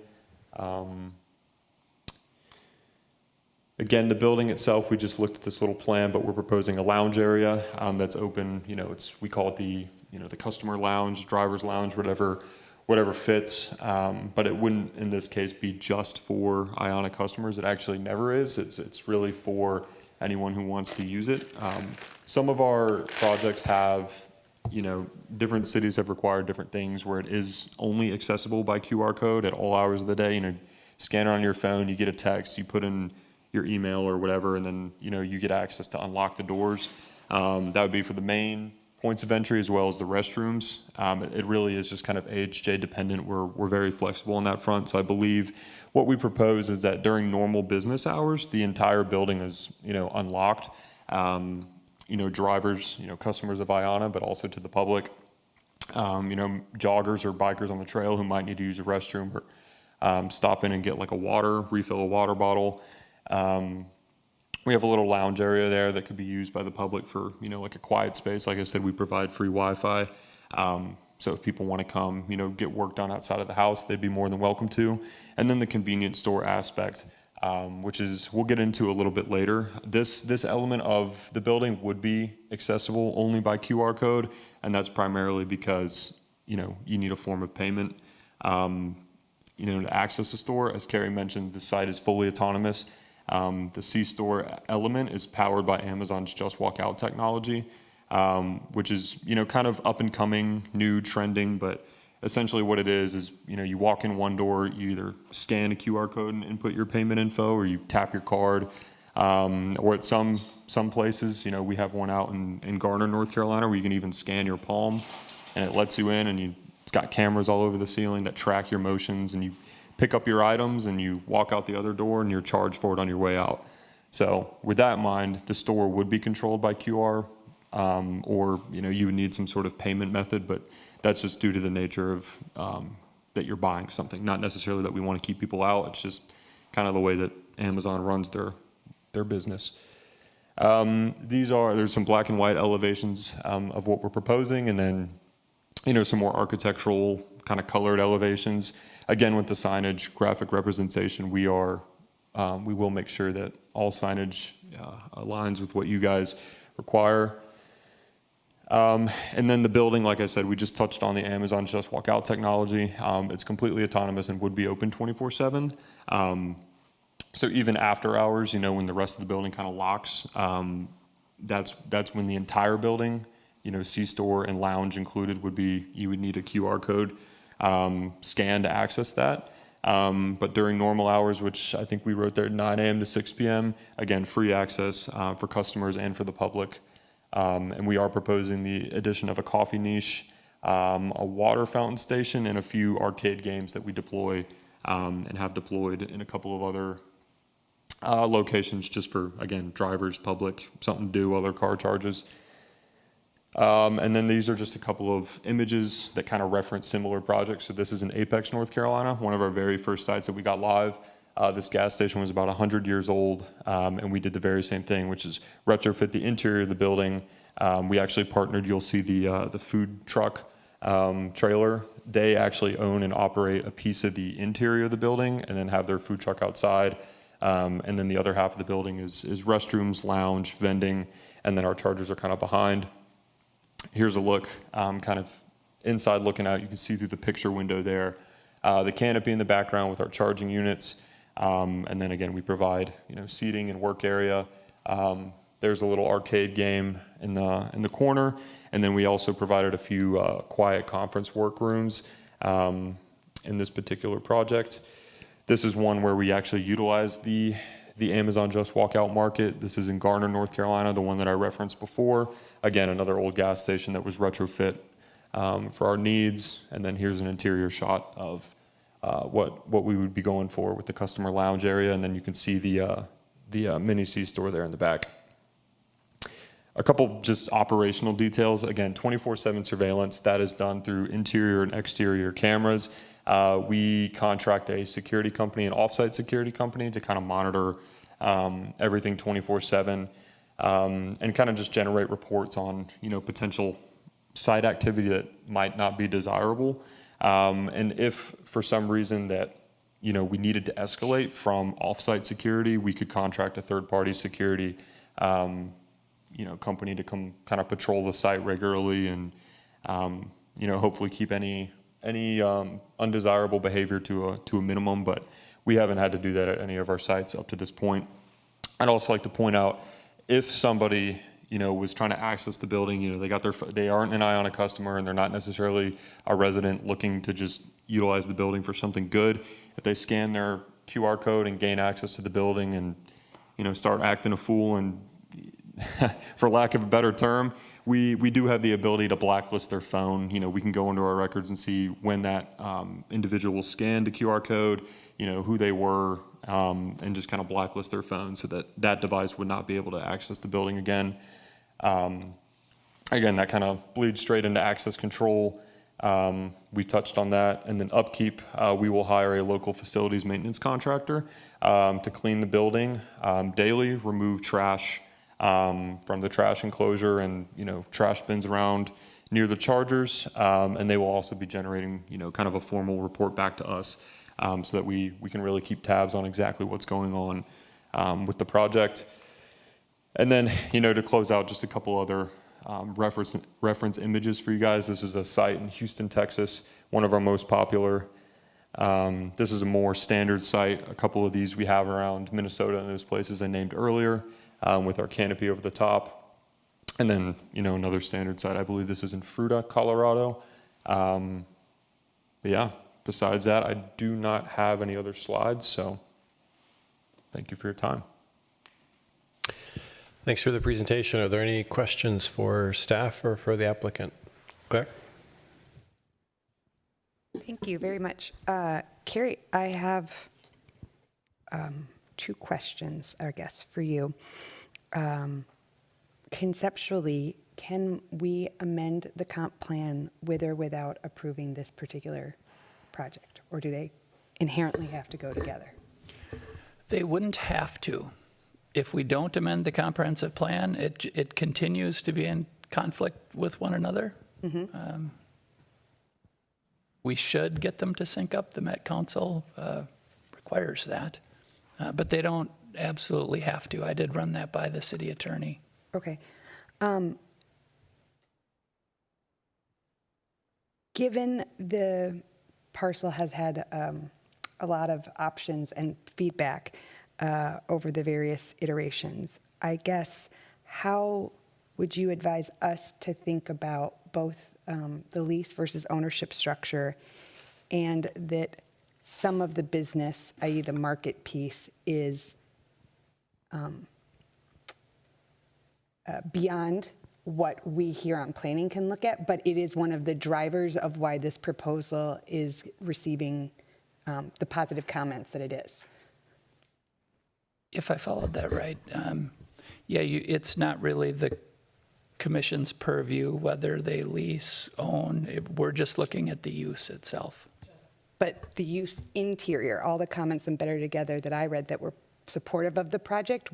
Again, the building itself, we just looked at this little plan, but we're proposing a lounge area that's open. We call it the customer lounge, driver's lounge, whatever fits. But it wouldn't, in this case, be just for Iona customers. It actually never is. It's really for anyone who wants to use it. Some of our projects have, different cities have required different things where it is only accessible by QR code at all hours of the day. Scan it on your phone, you get a text, you put in your email or whatever, and then you get access to unlock the doors. That would be for the main points of entry as well as the restrooms. It really is just kind of AHJ dependent. We're very flexible on that front. So I believe what we propose is that during normal business hours, the entire building is unlocked. Drivers, customers of Iona, but also to the public. Joggers or bikers on the trail who might need to use a restroom or stop in and get like refill a water bottle. We have a little lounge area there that could be used by the public for, like a quiet space. Like I said, we provide free Wi-Fi. So if people want to come, get work done outside of the house, they'd be more than welcome to. And then the convenience store aspect. which is, we'll get into a little bit later. This element of the building would be accessible only by QR code, and that's primarily because, you need a form of payment. To access the store, as Carrie mentioned, the site is fully autonomous. The C-Store element is powered by Amazon's Just Walk Out technology, which is, kind of up and coming, new, trending, but essentially what it is, you walk in one door, you either scan a QR code and input your payment info, or you tap your card, or at some places, we have one out in Garner, North Carolina, where you can even scan your palm, and it lets you in, and it's got cameras all over the ceiling that track your motions, and you pick up your items, and you walk out the other door, and you're charged for it on your way out. So with that in mind, the store would be controlled by QR, or, you would need some sort of payment method, but that's just due to the nature of that you're buying something. Not necessarily that we want to keep people out. It's just kind of the way that Amazon runs their business. There's some black and white elevations of what we're proposing, and then some more architectural kind of colored elevations. Again, with the signage graphic representation, we will make sure that all signage aligns with what you guys require. And then the building, like I said, we just touched on the Amazon Just Walk Out technology. It's completely autonomous and would be open 24/7. So even after hours, when the rest of the building kind of locks, that's when the entire building, C-Store and lounge included, you would need a QR code scan to access that. But during normal hours, which I think we wrote there, 9 a.m. to 6 p.m., again, free access for customers and for the public. And we are proposing the addition of a coffee niche, a water fountain station, and a few arcade games that we deploy and have deployed in a couple of other locations, just for, again, drivers, public, something to do while their car charges. And then these are just a couple of images that kind of reference similar projects. So this is in Apex, North Carolina, one of our very first sites that we got live. This gas station was about 100 years old, and we did the very same thing, which is retrofit the interior of the building. We actually partnered, you'll see the food truck trailer. They actually own and operate a piece of the interior of the building and then have their food truck outside. And then the other half of the building is restrooms, lounge, vending, and then our chargers are kind of behind. Here's a look kind of inside looking out. You can see through the picture window there. The canopy in the background with our charging units. And then again, we provide seating and work area. There's a little arcade game in the corner, and then we also provided a few quiet conference workrooms in this particular project. This is one where we actually utilize the Amazon Just Walk Out market. This is in Garner, North Carolina, the one that I referenced before. Again, another old gas station that was retrofit for our needs. And then here's an interior shot of what we would be going for with the customer lounge area, and then you can see the mini C-Store there in the back. A couple just operational details. Again, 24/7 surveillance. That is done through interior and exterior cameras. We contract a security company, an offsite security company, to kind of monitor everything 24/7 and kind of just generate reports on potential site activity that might not be desirable. And if for some reason that we needed to escalate from offsite security, we could contract a third-party security company to come kind of patrol the site regularly and hopefully keep any undesirable behavior to a minimum. But we haven't had to do that at any of our sites up to this point. I'd also like to point out, if somebody was trying to access the building, they aren't an eye on a customer and they're not necessarily a resident looking to just utilize the building for something good. If they scan their QR code and gain access to the building and start acting a fool, and for lack of a better term, we do have the ability to blacklist their phone. We can go into our records and see when that individual scanned the QR code, who they were, and just kind of blacklist their phone so that device would not be able to access the building again. Again, that kind of bleeds straight into access control. We've touched on that. And then upkeep, we will hire a local facilities maintenance contractor to clean the building daily, remove trash from the trash enclosure and trash bins around near the chargers, and they will also be generating kind of a formal report back to us so that we can really keep tabs on exactly what's going on with the project. And then, to close out, just a couple other reference images for you guys. This is a site in Houston, Texas, one of our most popular. This is a more standard site. A couple of these we have around Minnesota and those places I named earlier, with our canopy over the top. And then, another standard site, I believe this is in Fruita, Colorado. But yeah, besides that, I do not have any other slides, so thank you for your time. Thanks for the presentation. Are there any questions for staff or for the applicant? Claire? Thank you very much. Carrie, I have 2 questions, I guess, for you. Conceptually, can we amend the comp plan with or without approving this particular project? Or do they inherently have to go together? They wouldn't have to. If we don't amend the comprehensive plan, it continues to be in conflict with one another. Mm-hmm. We should get them to sync up. The Met Council requires that. But they don't absolutely have to. I did run that by the city attorney. Okay. Given the parcel has had a lot of options and feedback over the various iterations, I guess, how would you advise us to think about both the lease versus ownership structure, and that some of the business, i.e. the market piece, is beyond what we here on planning can look at, but it is one of the drivers of why this proposal is receiving the positive comments that it is? If I followed that right, it's not really the commission's purview whether they lease, own. We're just looking at the use itself. But the use interior, all the comments and Better Together that I read that were supportive of the project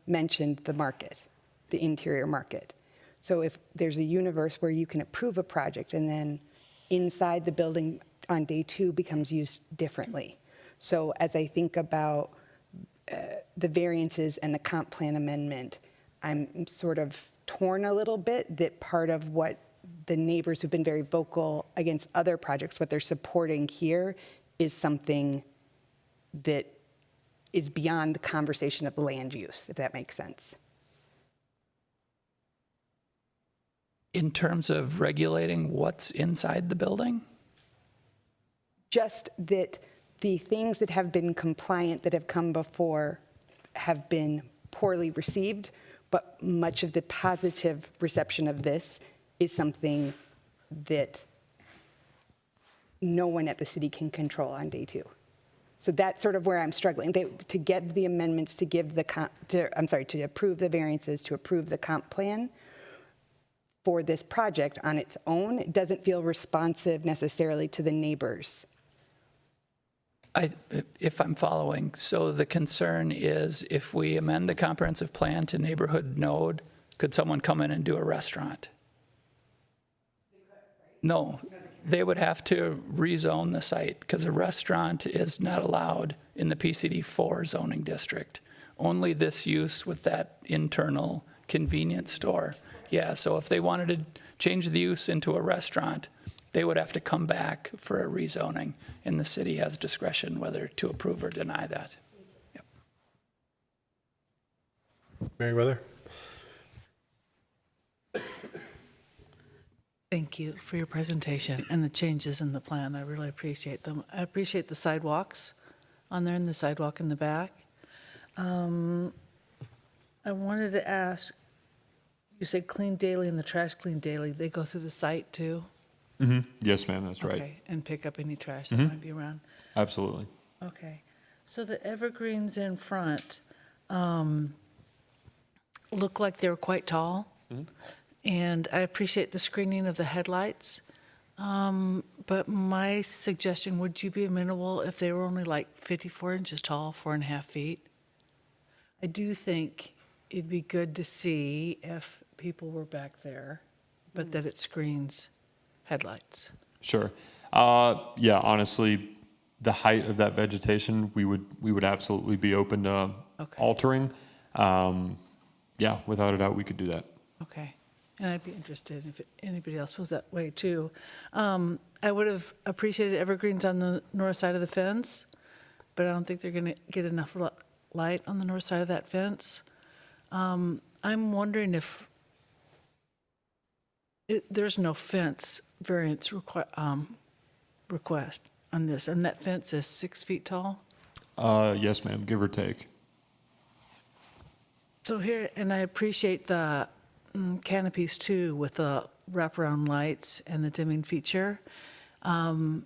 mentioned the market, the interior market. So if there's a universe where you can approve a project and then inside the building on day 2 becomes used differently. So as I think about the variances and the comp plan amendment, I'm sort of torn a little bit that part of what the neighbors who've been very vocal against other projects, what they're supporting here is something that is beyond the conversation of land use, if that makes sense. In terms of regulating what's inside the building? Just that the things that have been compliant that have come before have been poorly received, but much of the positive reception of this is something that no one at the city can control on day 2. So that's sort of where I'm struggling. To get the amendments, to approve the variances, to approve the comp plan for this project on its own, it doesn't feel responsive necessarily to the neighbors. If I'm following, so the concern is if we amend the comprehensive plan to neighborhood node, could someone come in and do a restaurant? No, they would have to rezone the site because a restaurant is not allowed in the PCD4 zoning district. Only this use with that internal convenience store. Yeah, so if they wanted to change the use into a restaurant, they would have to come back for a rezoning, and the city has discretion whether to approve or deny that. Yep. Meriwether? Thank you for your presentation and the changes in the plan. I really appreciate them. I appreciate the sidewalks on there and the sidewalk in the back. I wanted to ask, you said clean daily and the trash clean daily. They go through the site too? Mm-hmm. Yes, ma'am, that's right. Okay, and pick up any trash that might be around? Absolutely. Okay. So the evergreens in front look like they were quite tall. Mm-hmm. And I appreciate the screening of the headlights. But my suggestion, would you be amenable if they were only like 54 inches tall, 4.5 feet? I do think it'd be good to see if people were back there, but that it screens headlights. Sure. Yeah, honestly, the height of that vegetation, we would absolutely be open to altering. Yeah, without a doubt, we could do that. Okay. And I'd be interested if anybody else feels that way too. I would have appreciated evergreens on the north side of the fence, but I don't think they're going to get enough light on the north side of that fence. I'm wondering if there's no fence variance request on this, and that fence is 6 feet tall? Yes, ma'am, give or take. So here, and I appreciate the canopies too, with the wraparound lights and the dimming feature. And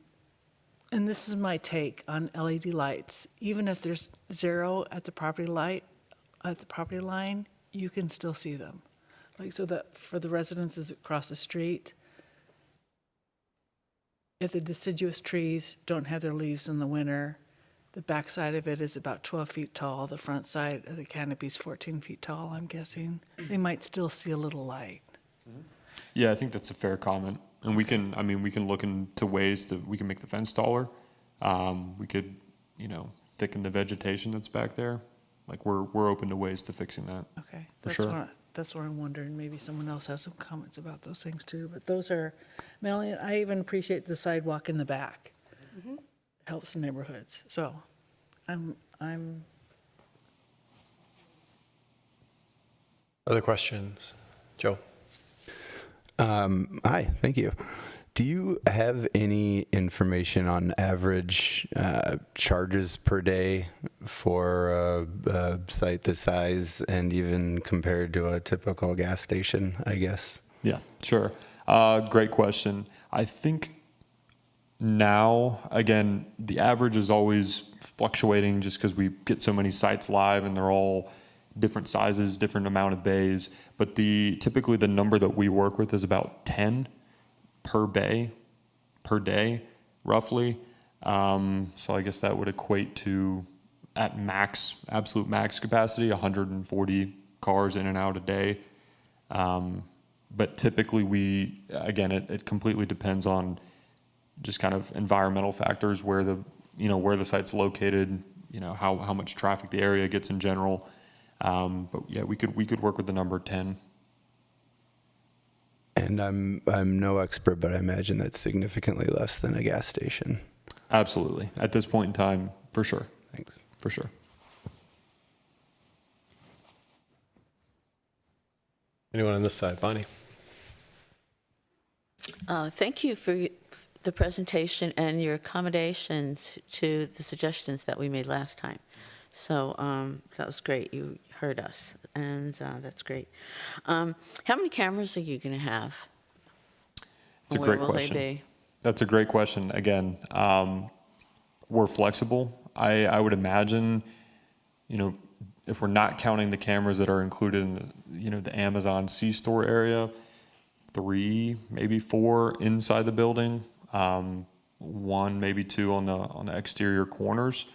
this is my take on LED lights. Even if there's 0 at the property line, you can still see them. Like, so that for the residences across the street, if the deciduous trees don't have their leaves in the winter, the back side of it is about 12 feet tall. The front side of the canopy is 14 feet tall, I'm guessing. They might still see a little light. Yeah, I think that's a fair comment. And we can look into ways we can make the fence taller. We could, thicken the vegetation that's back there. Like, we're open to ways to fixing that. Okay. For sure. That's what I'm wondering. Maybe someone else has some comments about those things too. But those are, Melanie, I even appreciate the sidewalk in the back. Mm-hmm. Helps the neighborhoods. So I'm. Other questions? Joe? Hi, thank you. Do you have any information on average charges per day for a site this size, and even compared to a typical gas station, I guess? Yeah, sure. Great question. I think now, again, the average is always fluctuating just because we get so many sites live and they're all different sizes, different amount of bays. But typically the number that we work with is about 10 per bay, per day, roughly. So I guess that would equate to, at max, absolute max capacity, 140 cars in and out a day. But typically it completely depends on just kind of environmental factors, where the site's located, how much traffic the area gets in general. But yeah, we could work with the number 10. And I'm no expert, but I imagine that's significantly less than a gas station. Absolutely. At this point in time, for sure. Thanks. For sure. Anyone on this side? Bonnie? Thank you for the presentation and your accommodations to the suggestions that we made last time. So that was great. You heard us, and that's great. How many cameras are you going to have? It's a great question. Where will they be? That's a great question. Again, we're flexible. I would imagine, if we're not counting the cameras that are included in the Amazon C-store area, 3, maybe 4 inside the building, 1, maybe 2 on the exterior corners.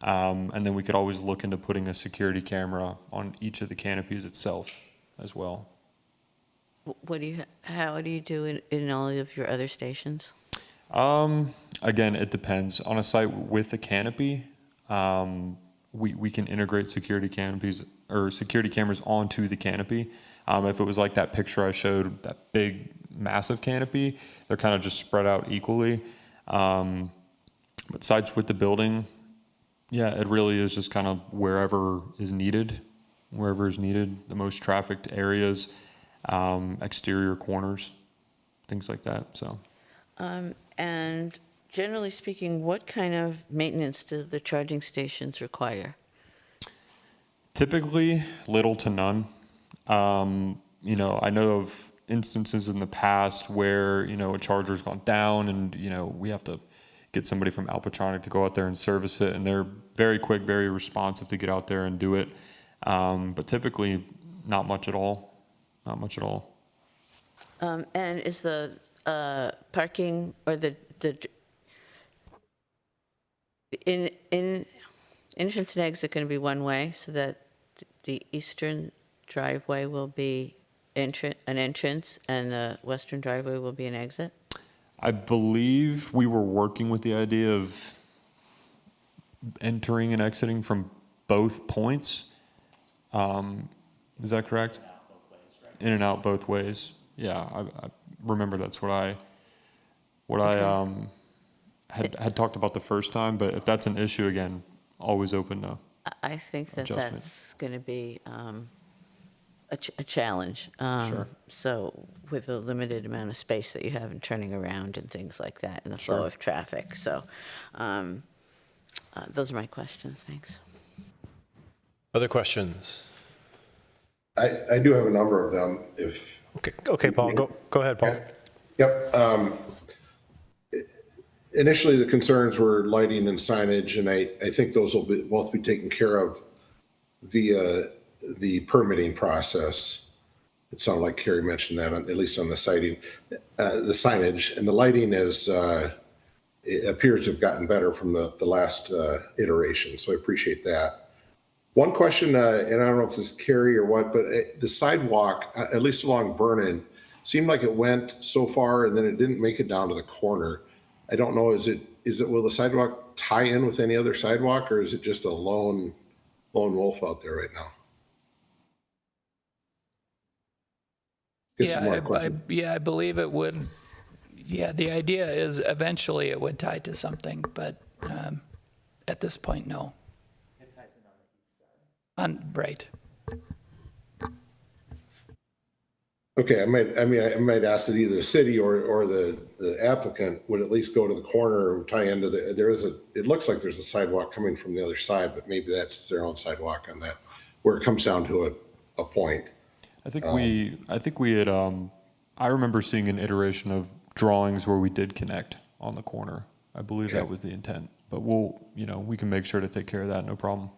And then we could always look into putting a security camera on each of the canopies itself as well. How do you do in all of your other stations? Again, it depends. On a site with a canopy, we can integrate security canopies or security cameras onto the canopy. If it was like that picture I showed, that big, massive canopy, they're kind of just spread out equally. But sites with the building, yeah, it really is just kind of wherever is needed, the most trafficked areas, exterior corners, things like that. So. And generally speaking, what kind of maintenance do the charging stations require? Typically, little to none. I know of instances in the past where, a charger's gone down and, we have to get somebody from Alpatronic to go out there and service it. And they're very quick, very responsive to get out there and do it. But typically, not much at all. Not much at all. And is the parking or the entrance and exit going to be one way, so that the eastern driveway will be an entrance and the western driveway will be an exit? I believe we were working with the idea of entering and exiting from both points. Is that correct? In and out both ways. Yeah, I remember that's what I had talked about the first time. But if that's an issue again, always open to. I think that adjustment. that's going to be a challenge. Sure. So with the limited amount of space that you have in turning around and things like that, and the flow Sure. of traffic. So those are my questions. Thanks. Other questions? I do have a number of them if. Okay, Paul, go ahead, Paul. Yep. Initially, the concerns were lighting and signage, and I think those will both be taken care of via the permitting process. It sounded like Carrie mentioned that, at least on the sighting, the signage, and the lighting it appears to have gotten better from the last iteration, so I appreciate that. One question, and I don't know if this is Carrie or what, but the sidewalk, at least along Vernon, seemed like it went so far and then it didn't make it down to the corner. I don't know, will the sidewalk tie in with any other sidewalk, or is it just a lone wolf out there right now? I believe it would. Yeah, the idea is eventually it would tie to something, but at this point, no. It ties in on the east side. Right. Okay, I might ask that either the city or the applicant would at least go to the corner or tie into it looks like there's a sidewalk coming from the other side, but maybe that's their own sidewalk on that, where it comes down to a point. I think we had, I remember seeing an iteration of drawings where we did connect on the corner. I believe that was the intent, but we can make sure to take care of that, no problem.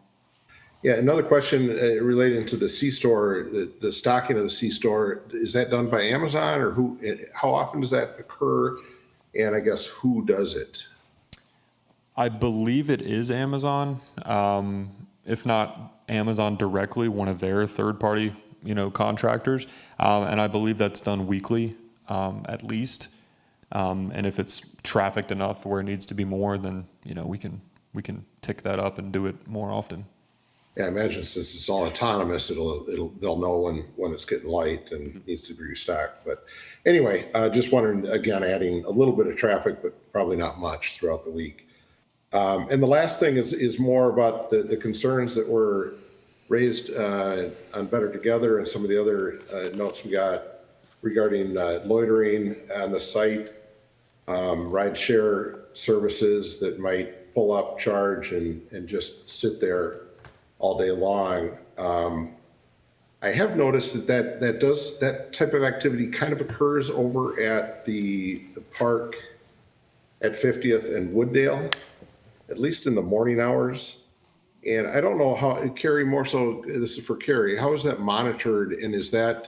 Yeah, another question relating to the C-store, the stocking of the C-store, is that done by Amazon or who? How often does that occur? And I guess who does it? I believe it is Amazon. If not Amazon directly, one of their third-party, contractors. And I believe that's done weekly, at least. And if it's trafficked enough where it needs to be more, then, we can tick that up and do it more often. Yeah, I imagine since it's all autonomous, they'll know when it's getting light and needs to be restocked. But anyway, just wondering, again, adding a little bit of traffic, but probably not much throughout the week. And the last thing is more about the concerns that were raised on Better Together and some of the other notes we got regarding loitering on the site, ride share services that might pull up, charge, and just sit there all day long. I have noticed that type of activity kind of occurs over at the park at 50th and Wooddale, at least in the morning hours. And I don't know how, Carrie, more so, this is for Carrie, how is that monitored? And is there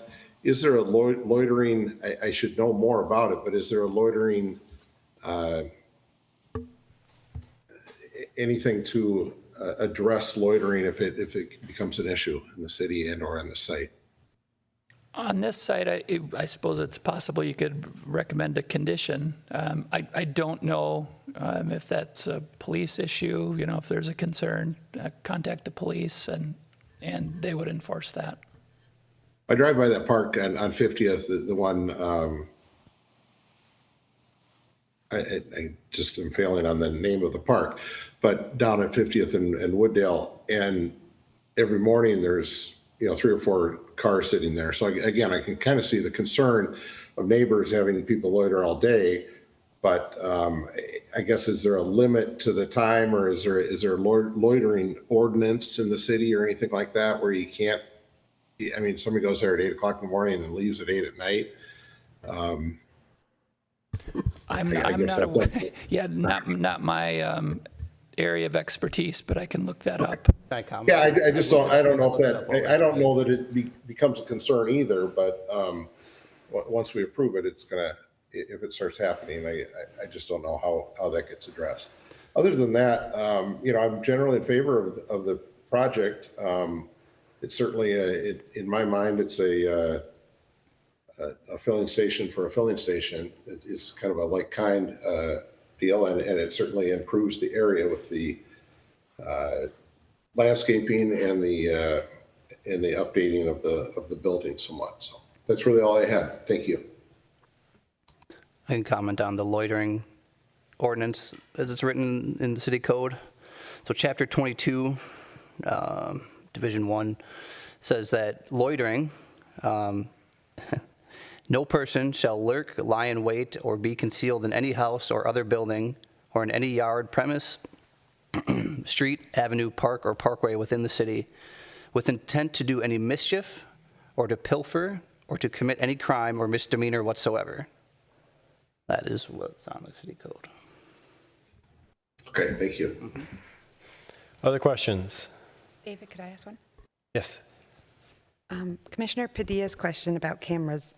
a loitering, I should know more about it, but is there a loitering, anything to address loitering if it becomes an issue in the city and or on the site? On this site, I suppose it's possible you could recommend a condition. I don't know if that's a police issue. If there's a concern, contact the police and they would enforce that. I drive by that park on 50th, the one, I just am failing on the name of the park, but down at 50th and Wooddale, and every morning there's 3 or 4 cars sitting there. So again, I can kind of see the concern of neighbors having people loiter all day, but I guess is there a limit to the time, or is there a loitering ordinance in the city or anything like that where you can't? I mean, somebody goes there at 8 o'clock in the morning and leaves at 8 at night. I'm not aware. Yeah, not my area of expertise, but I can look that up. Yeah, I just don't. I don't know if that. I don't know that it becomes a concern either. But once we approve it, it's gonna. If it starts happening, I just don't know how that gets addressed. Other than that, I'm generally in favor of the project. It's certainly in my mind, it's a filling station for a filling station. It is kind of a like kind deal, and it certainly improves the area with the landscaping and the updating of the building somewhat. So that's really all I had. Thank you. I can comment on the loitering ordinance as it's written in the city code. So chapter 22, division 1 says that loitering, no person shall lurk, lie in wait, or be concealed in any house or other building or in any yard, premise, street, avenue, park, or parkway within the city with intent to do any mischief or to pilfer or to commit any crime or misdemeanor whatsoever. That is what's on the city code. Okay, thank you. Other questions? David, could I ask one? Yes. Commissioner Padilla's question about cameras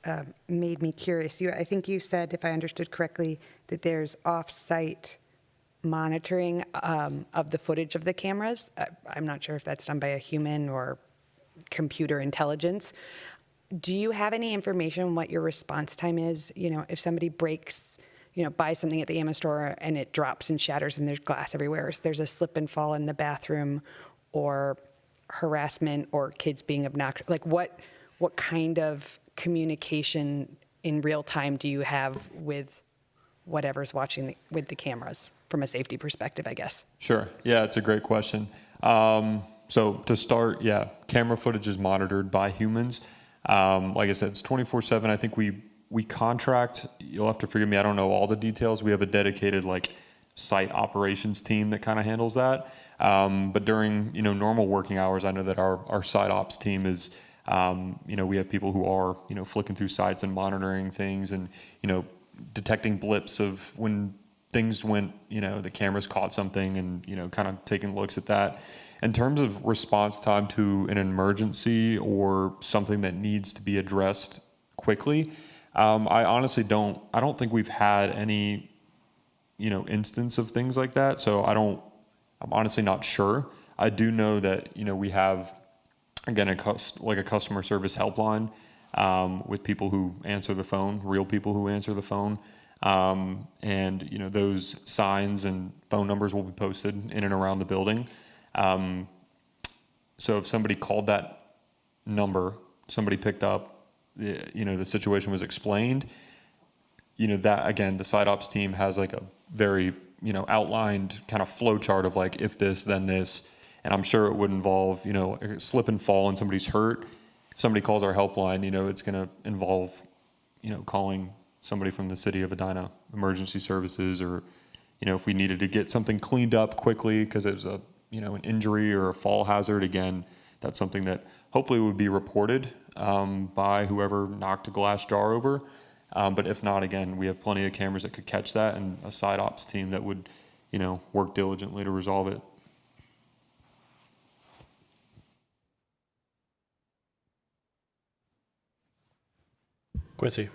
made me curious. I think you said, if I understood correctly, that there's off-site monitoring of the footage of the cameras. I'm not sure if that's done by a human or computer intelligence. Do you have any information on what your response time is? You know, if somebody breaks, buys something at the Amazon store and it drops and shatters and there's glass everywhere, so there's a slip and fall in the bathroom, or harassment, or kids being obnoxious, like what kind of communication in real time do you have with whatever's watching with the cameras from a safety perspective, I guess? Sure. Yeah, it's a great question. So to start, yeah, camera footage is monitored by humans. Like I said, it's 24/7. I think we contract, you'll have to forgive me, I don't know all the details. We have a dedicated site operations team that kind of handles that. But during, normal working hours, I know that our site ops team is, we have people who are, flicking through sites and monitoring things and, detecting blips of when things went, the cameras caught something and, kind of taking looks at that. In terms of response time to an emergency or something that needs to be addressed quickly, I honestly don't think we've had any, instance of things like that. So I'm honestly not sure. I do know that, we have, again, a customer service helpline with people who answer the phone, real people who answer the phone. And, those signs and phone numbers will be posted in and around the building. So if somebody called that number, somebody picked up, the situation was explained, that again, the site ops team has a very, outlined kind of flow chart of if this, then this. And I'm sure it would involve, a slip and fall and somebody's hurt. If somebody calls our helpline, it's going to involve, calling somebody from the city of Edina Emergency Services, or, if we needed to get something cleaned up quickly because it was an injury or a fall hazard, again, that's something that hopefully would be reported by whoever knocked a glass jar over. But if not, again, we have plenty of cameras that could catch that and a site ops team that would, work diligently to resolve it. Quincy.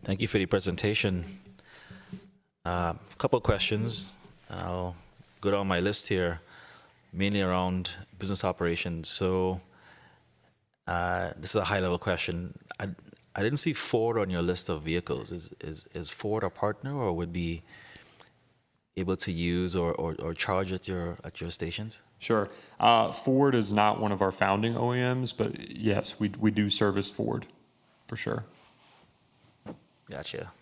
Thank you for the presentation. A couple of questions. I'll go down my list here, mainly around business operations. So this is a high-level question. I didn't see Ford on your list of vehicles. Is Ford a partner, or would be able to use or charge at your stations? Sure. Ford is not one of our founding OEMs, but yes, we do service Ford, for sure. Gotcha.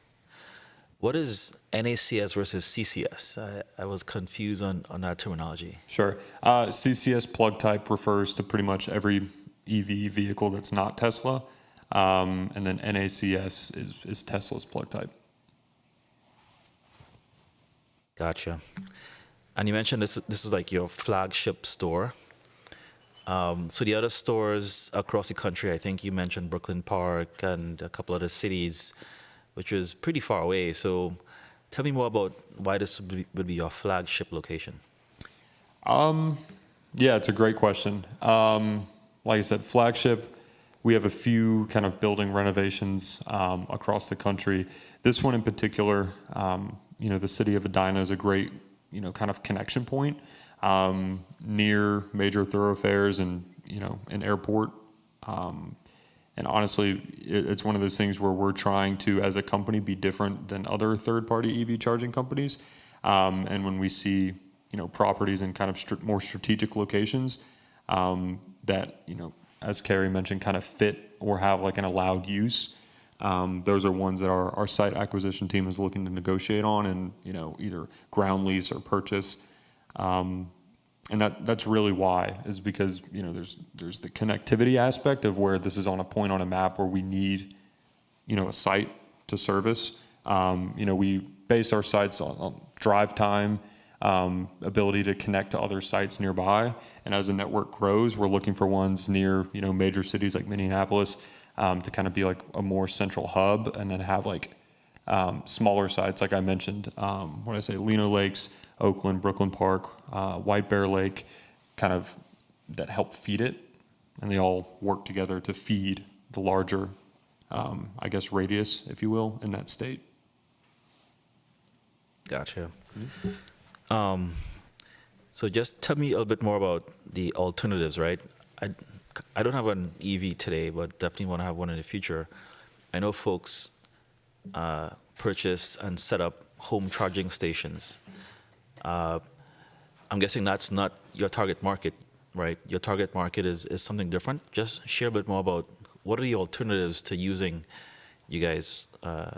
What is NACS versus CCS? I was confused on that terminology. Sure. CCS plug type refers to pretty much every EV vehicle that's not Tesla. And then NACS is Tesla's plug type. Gotcha. And you mentioned this is like your flagship store. So the other stores across the country, I think you mentioned Brooklyn Park and a couple other cities, which was pretty far away. So tell me more about why this would be your flagship location. Yeah, it's a great question. Like I said, flagship, we have a few kind of building renovations across the country. This one in particular, the city of Edina is a great, kind of connection point near major thoroughfares and, an airport. And honestly, it's one of those things where we're trying to, as a company, be different than other third-party EV charging companies. And when we see, properties in kind of more strategic locations that, as Carrie mentioned, kind of fit or have like an allowed use, those are ones that our site acquisition team is looking to negotiate on and, either ground lease or purchase. And that's really why, is because, there's the connectivity aspect of where this is on a point on a map where we need, a site to service. We base our sites on drive time, ability to connect to other sites nearby. And as the network grows, we're looking for ones near, major cities like Minneapolis, to kind of be like a more central hub, and then have like smaller sites, like I mentioned, when I say Lino Lakes, Oakland, Brooklyn Park, White Bear Lake, kind of that help feed it, and they all work together to feed the larger, radius, if you will, in that state. Gotcha. So just tell me a little bit more about the alternatives, right? I don't have an EV today, but definitely want to have one in the future. I know folks purchase and set up home charging stations. I'm guessing that's not your target market, right? Your target market is something different. Just share a bit more about what are the alternatives to using you guys'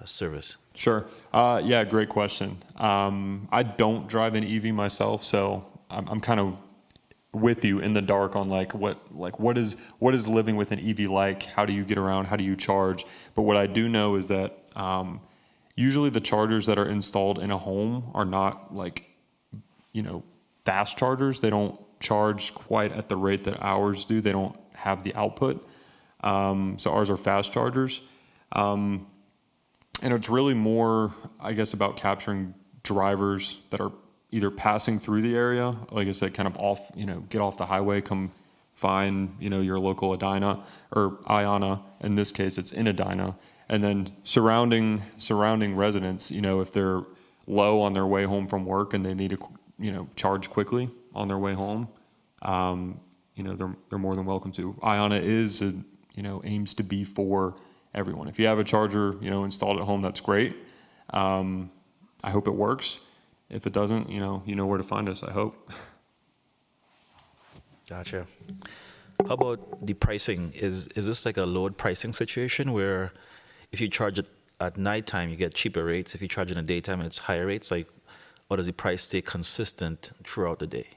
service? Sure. Yeah, great question. I don't drive an EV myself, so I'm kind of with you in the dark on what is living with an EV like? How do you get around? How do you charge? But what I do know is that usually the chargers that are installed in a home are not fast chargers. They don't charge quite at the rate that ours do. They don't have the output. So ours are fast chargers. And it's really more, I guess, about capturing drivers that are either passing through the area, like I said, kind of off, get off the highway, come find, your local Edina or Iana. In this case, it's in Edina. And then surrounding residents, if they're low on their way home from work and they need to, charge quickly on their way home, they're more than welcome to. Iana is, aims to be for everyone. If you have a charger, installed at home, that's great. I hope it works. If it doesn't, you know where to find us, I hope. Gotcha. How about the pricing? Is this like a load pricing situation where if you charge it at nighttime, you get cheaper rates? If you charge it in the daytime, it's higher rates? Or does the price stay consistent throughout the day?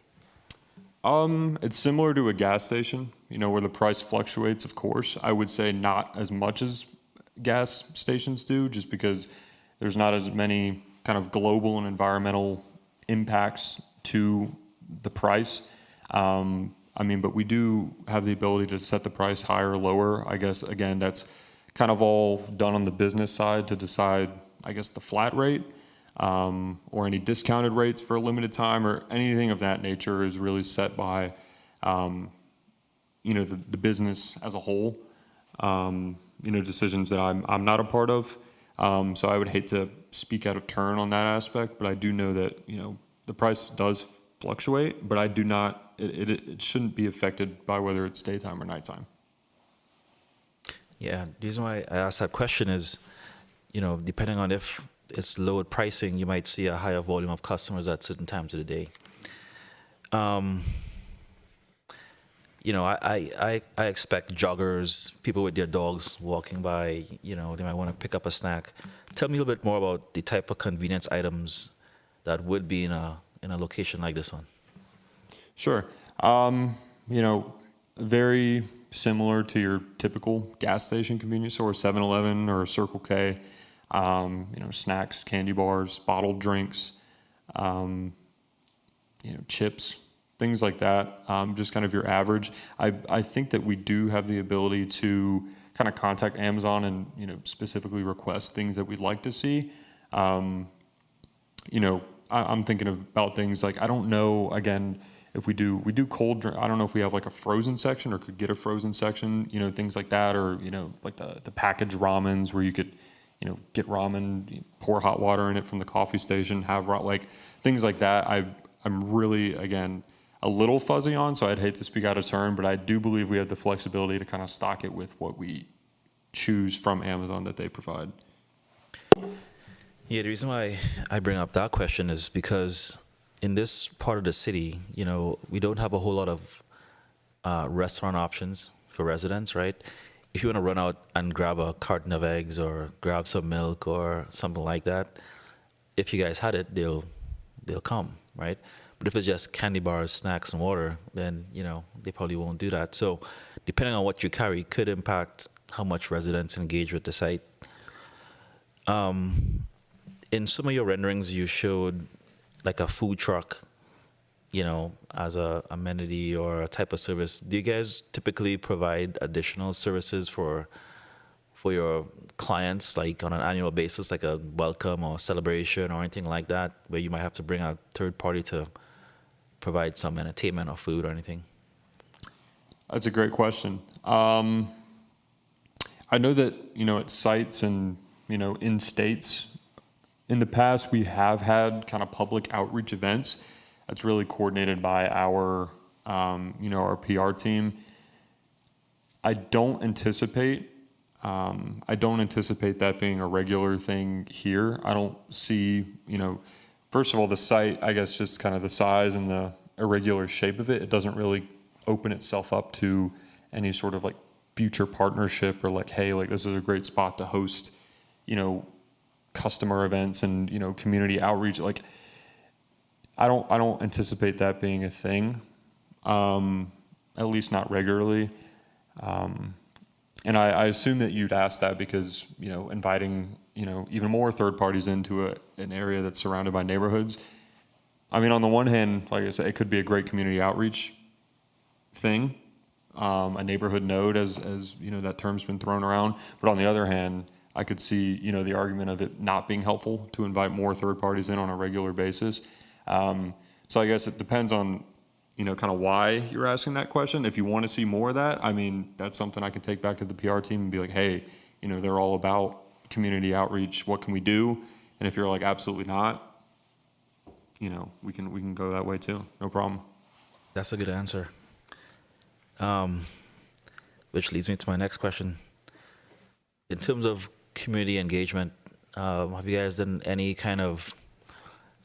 It's similar to a gas station, where the price fluctuates, of course. I would say not as much as gas stations do, just because there's not as many kind of global and environmental impacts to the price. But we do have the ability to set the price higher or lower. I guess, again, that's kind of all done on the business side to decide, I guess, the flat rate, or any discounted rates for a limited time, or anything of that nature is really set by, the business as a whole. Decisions that I'm not a part of. So I would hate to speak out of turn on that aspect, but I do know that, the price does fluctuate, but I do not, it shouldn't be affected by whether it's daytime or nighttime. Yeah, the reason why I asked that question is, depending on if it's load pricing, you might see a higher volume of customers at certain times of the day. I expect joggers, people with their dogs walking by, they might want to pick up a snack. Tell me a little bit more about the type of convenience items that would be in a location like this one. Sure. Very similar to your typical gas station convenience store, 7-Eleven or Circle K. Snacks, candy bars, bottled drinks, chips, things like that, just kind of your average. I think that we do have the ability to kind of contact Amazon and, specifically request things that we'd like to see. I'm thinking about things like, I don't know, again, if we do cold drink, I don't know if we have like a frozen section or could get a frozen section, things like that, or, like the packaged ramens where you could, get ramen, pour hot water in it from the coffee station, have things like that. I'm really, again, a little fuzzy on, so I'd hate to speak out of turn, but I do believe we have the flexibility to kind of stock it with what we choose from Amazon that they provide. Yeah, the reason why I bring up that question is because in this part of the city, we don't have a whole lot of restaurant options for residents, right? If you want to run out and grab a carton of eggs or grab some milk or something like that, if you guys had it, they'll come, right? But if it's just candy bars, snacks, and water, then they probably won't do that. So, depending on what you carry, could impact how much residents engage with the site. In some of your renderings, you showed like a food truck, as a amenity or a type of service. Do you guys typically provide additional services for your clients, like on an annual basis, like a welcome or celebration or anything like that, where you might have to bring a third party to provide some entertainment or food or anything? That's a great question. I know that, at sites and, in states, in the past, we have had kind of public outreach events that's really coordinated by our PR team. I don't anticipate that being a regular thing here. I don't see, first of all, the site, I guess just kind of the size and the irregular shape of it, it doesn't really open itself up to any sort of like future partnership or like, hey, like this is a great spot to host, customer events and, community outreach. Like, I don't anticipate that being a thing, at least not regularly. And I assume that you'd ask that because, inviting, even more third parties into an area that's surrounded by neighborhoods. I mean, on the one hand, like I said, it could be a great community outreach thing, a neighborhood node, as that term's been thrown around. But on the other hand, I could see, the argument of it not being helpful to invite more third parties in on a regular basis. So I guess it depends on, kind of why you're asking that question. If you want to see more of that, I mean, that's something I can take back to the PR team and be like, hey, they're all about community outreach. What can we do? And if you're like, absolutely not, we can go that way too. No problem. That's a good answer. Which leads me to my next question. In terms of community engagement, have you guys done any kind of,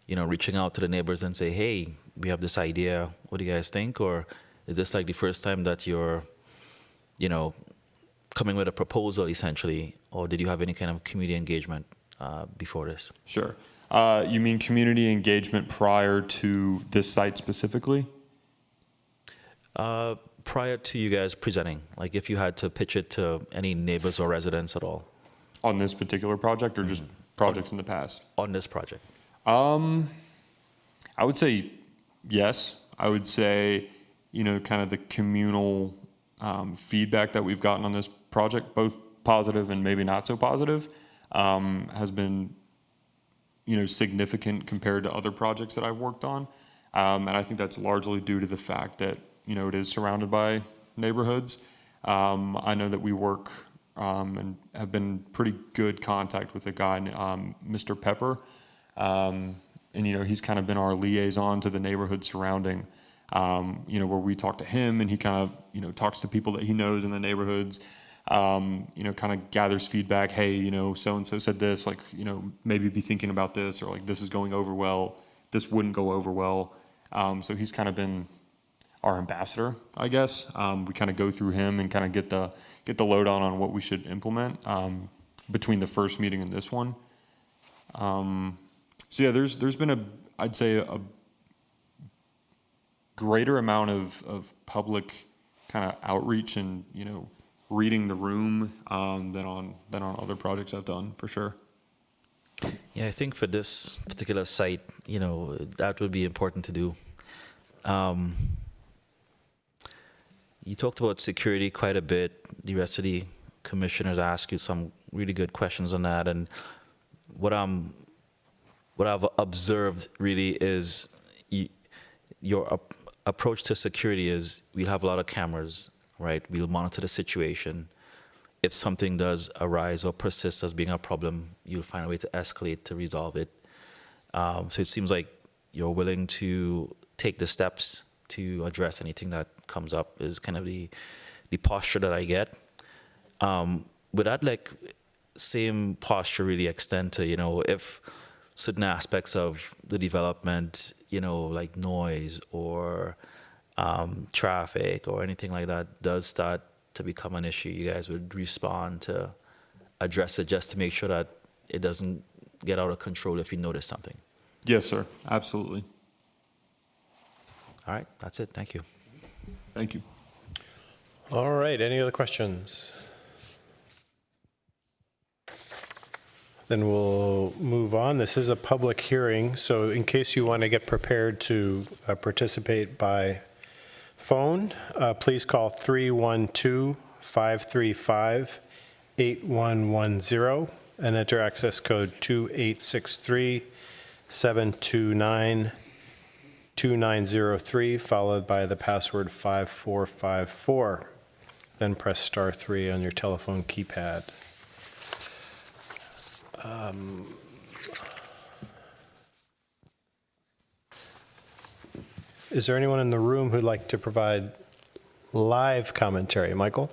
reaching out to the neighbors and say, hey, we have this idea, what do you guys think? Or is this like the first time that you're, coming with a proposal essentially? Or did you have any kind of community engagement before this? Sure. You mean community engagement prior to this site specifically? Prior to you guys presenting, like if you had to pitch it to any neighbors or residents at all? On this particular project or just projects in the past? On this project. I would say yes. I would say, kind of the communal feedback that we've gotten on this project, both positive and maybe not so positive, has been, significant compared to other projects that I've worked on. And I think that's largely due to the fact that, it is surrounded by neighborhoods. I know that we work and have been in pretty good contact with a guy, Mr. Pepper. And, he's kind of been our liaison to the neighborhood surrounding, where we talk to him and he kind of, talks to people that he knows in the neighborhoods, kind of gathers feedback. Hey, so-and-so said this, like, maybe be thinking about this, or like, this is going over well. This wouldn't go over well. So he's kind of been our ambassador, I guess. We kind of go through him and kind of get the lowdown on what we should implement between the first meeting and this one. So yeah, there's been I'd say a greater amount of public kind of outreach and reading the room than on other projects I've done, for sure. Yeah, I think for this particular site, that would be important to do. You talked about security quite a bit. The rest of the commissioners asked you some really good questions on that. And what I've observed really is your approach to security is we'll have a lot of cameras, right? We'll monitor the situation. If something does arise or persist as being a problem, you'll find a way to escalate to resolve it. So it seems like you're willing to take the steps to address anything that comes up is kind of the posture that I get. would that like same posture really extend to, if certain aspects of the development, like noise or traffic or anything like that does start to become an issue, you guys would respond to address it just to make sure that it doesn't get out of control if you notice something? Yes, sir. Absolutely. All right, that's it. Thank you. Thank you. All right, any other questions? Then we'll move on. This is a public hearing, so in case you want to get prepared to participate by phone, please call 312-535-8110 and enter access code 2863-729-2903, followed by the password 5454. Then press star 3 on your telephone keypad. Is there anyone in the room who'd like to provide live commentary? Michael?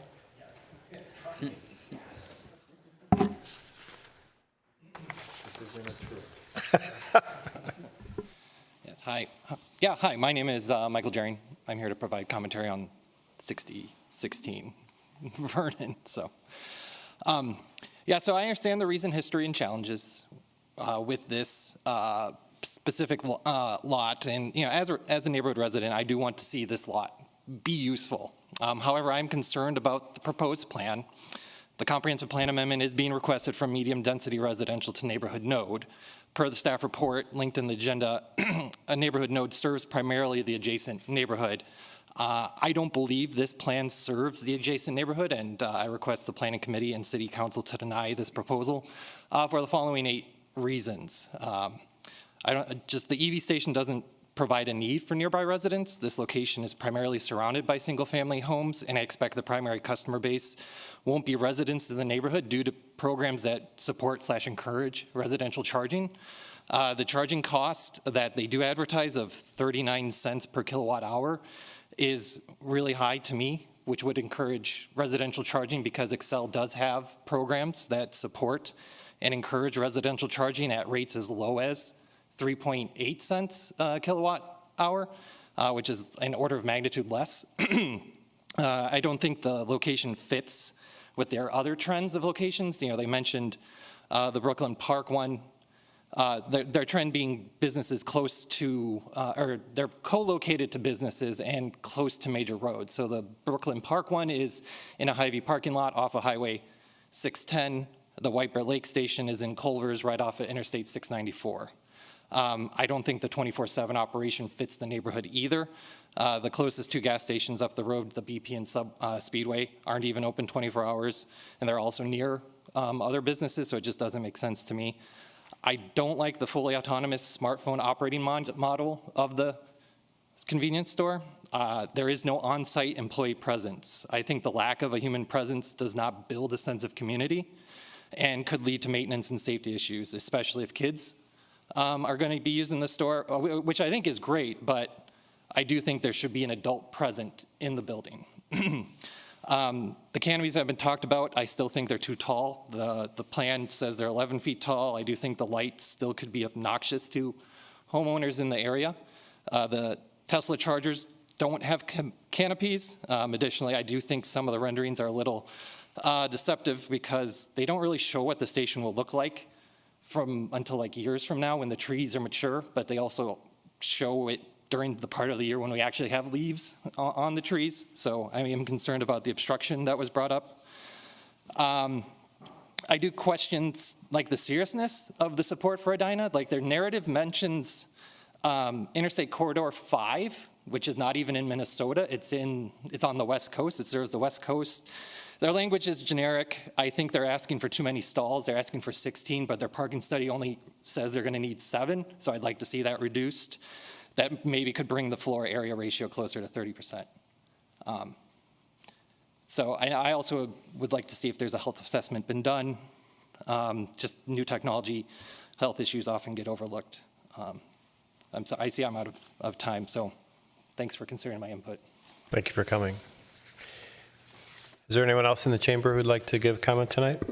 Yes, hi. Yeah, hi, my name is Michael Jering. I'm here to provide commentary on 6016 Vernon. So I understand the recent history and challenges with this specific lot. And, as a neighborhood resident, I do want to see this lot be useful. However, I'm concerned about the proposed plan. The comprehensive plan amendment is being requested from medium density residential to neighborhood node. Per the staff report linked in the agenda, a neighborhood node serves primarily the adjacent neighborhood. I don't believe this plan serves the adjacent neighborhood, and I request the Planning Committee and City Council to deny this proposal for the following 8 reasons. The EV station doesn't provide a need for nearby residents. This location is primarily surrounded by single-family homes, and I expect the primary customer base won't be residents of the neighborhood due to programs that support/encourage residential charging. The charging cost that they do advertise of 39 cents per kilowatt hour is really high to me, which would encourage residential charging because Excel does have programs that support and encourage residential charging at rates as low as 3.8 cents kilowatt hour, which is an order of magnitude less. I don't think the location fits with their other trends of locations. They mentioned the Brooklyn Park one. Their trend being businesses close to, or they're co-located to businesses and close to major roads. So the Brooklyn Park one is in a Hy-Vee parking lot off of Highway 610. The White Bear Lake Station is in Culver's right off of Interstate 694. I don't think the 24/7 operation fits the neighborhood either. The closest 2 gas stations up the road, the BP and Speedway, aren't even open 24 hours, and they're also near other businesses, so it just doesn't make sense to me. I don't like the fully autonomous smartphone operating model of the convenience store. There is no on-site employee presence. I think the lack of a human presence does not build a sense of community and could lead to maintenance and safety issues, especially if kids are going to be using the store, which I think is great, but I do think there should be an adult present in the building. The canopies have been talked about. I still think they're too tall. The plan says they're 11 feet tall. I do think the lights still could be obnoxious to homeowners in the area. The Tesla chargers don't have canopies. Additionally, I do think some of the renderings are a little deceptive because they don't really show what the station will look like until like years from now when the trees are mature, but they also show it during the part of the year when we actually have leaves on the trees. So I am concerned about the obstruction that was brought up. I do question like the seriousness of the support for Edina. Like their narrative mentions Interstate Corridor 5, which is not even in Minnesota. It's on the West Coast. It serves the West Coast. Their language is generic. I think they're asking for too many stalls. They're asking for 16, but their parking study only says they're going to need 7. So I'd like to see that reduced. That maybe could bring the floor area ratio closer to 30%. So I also would like to see if there's a health assessment been done. Just new technology, health issues often get overlooked. I see I'm out of time, so thanks for considering my input. Thank you for coming. Is there anyone else in the chamber who'd like to give comment tonight?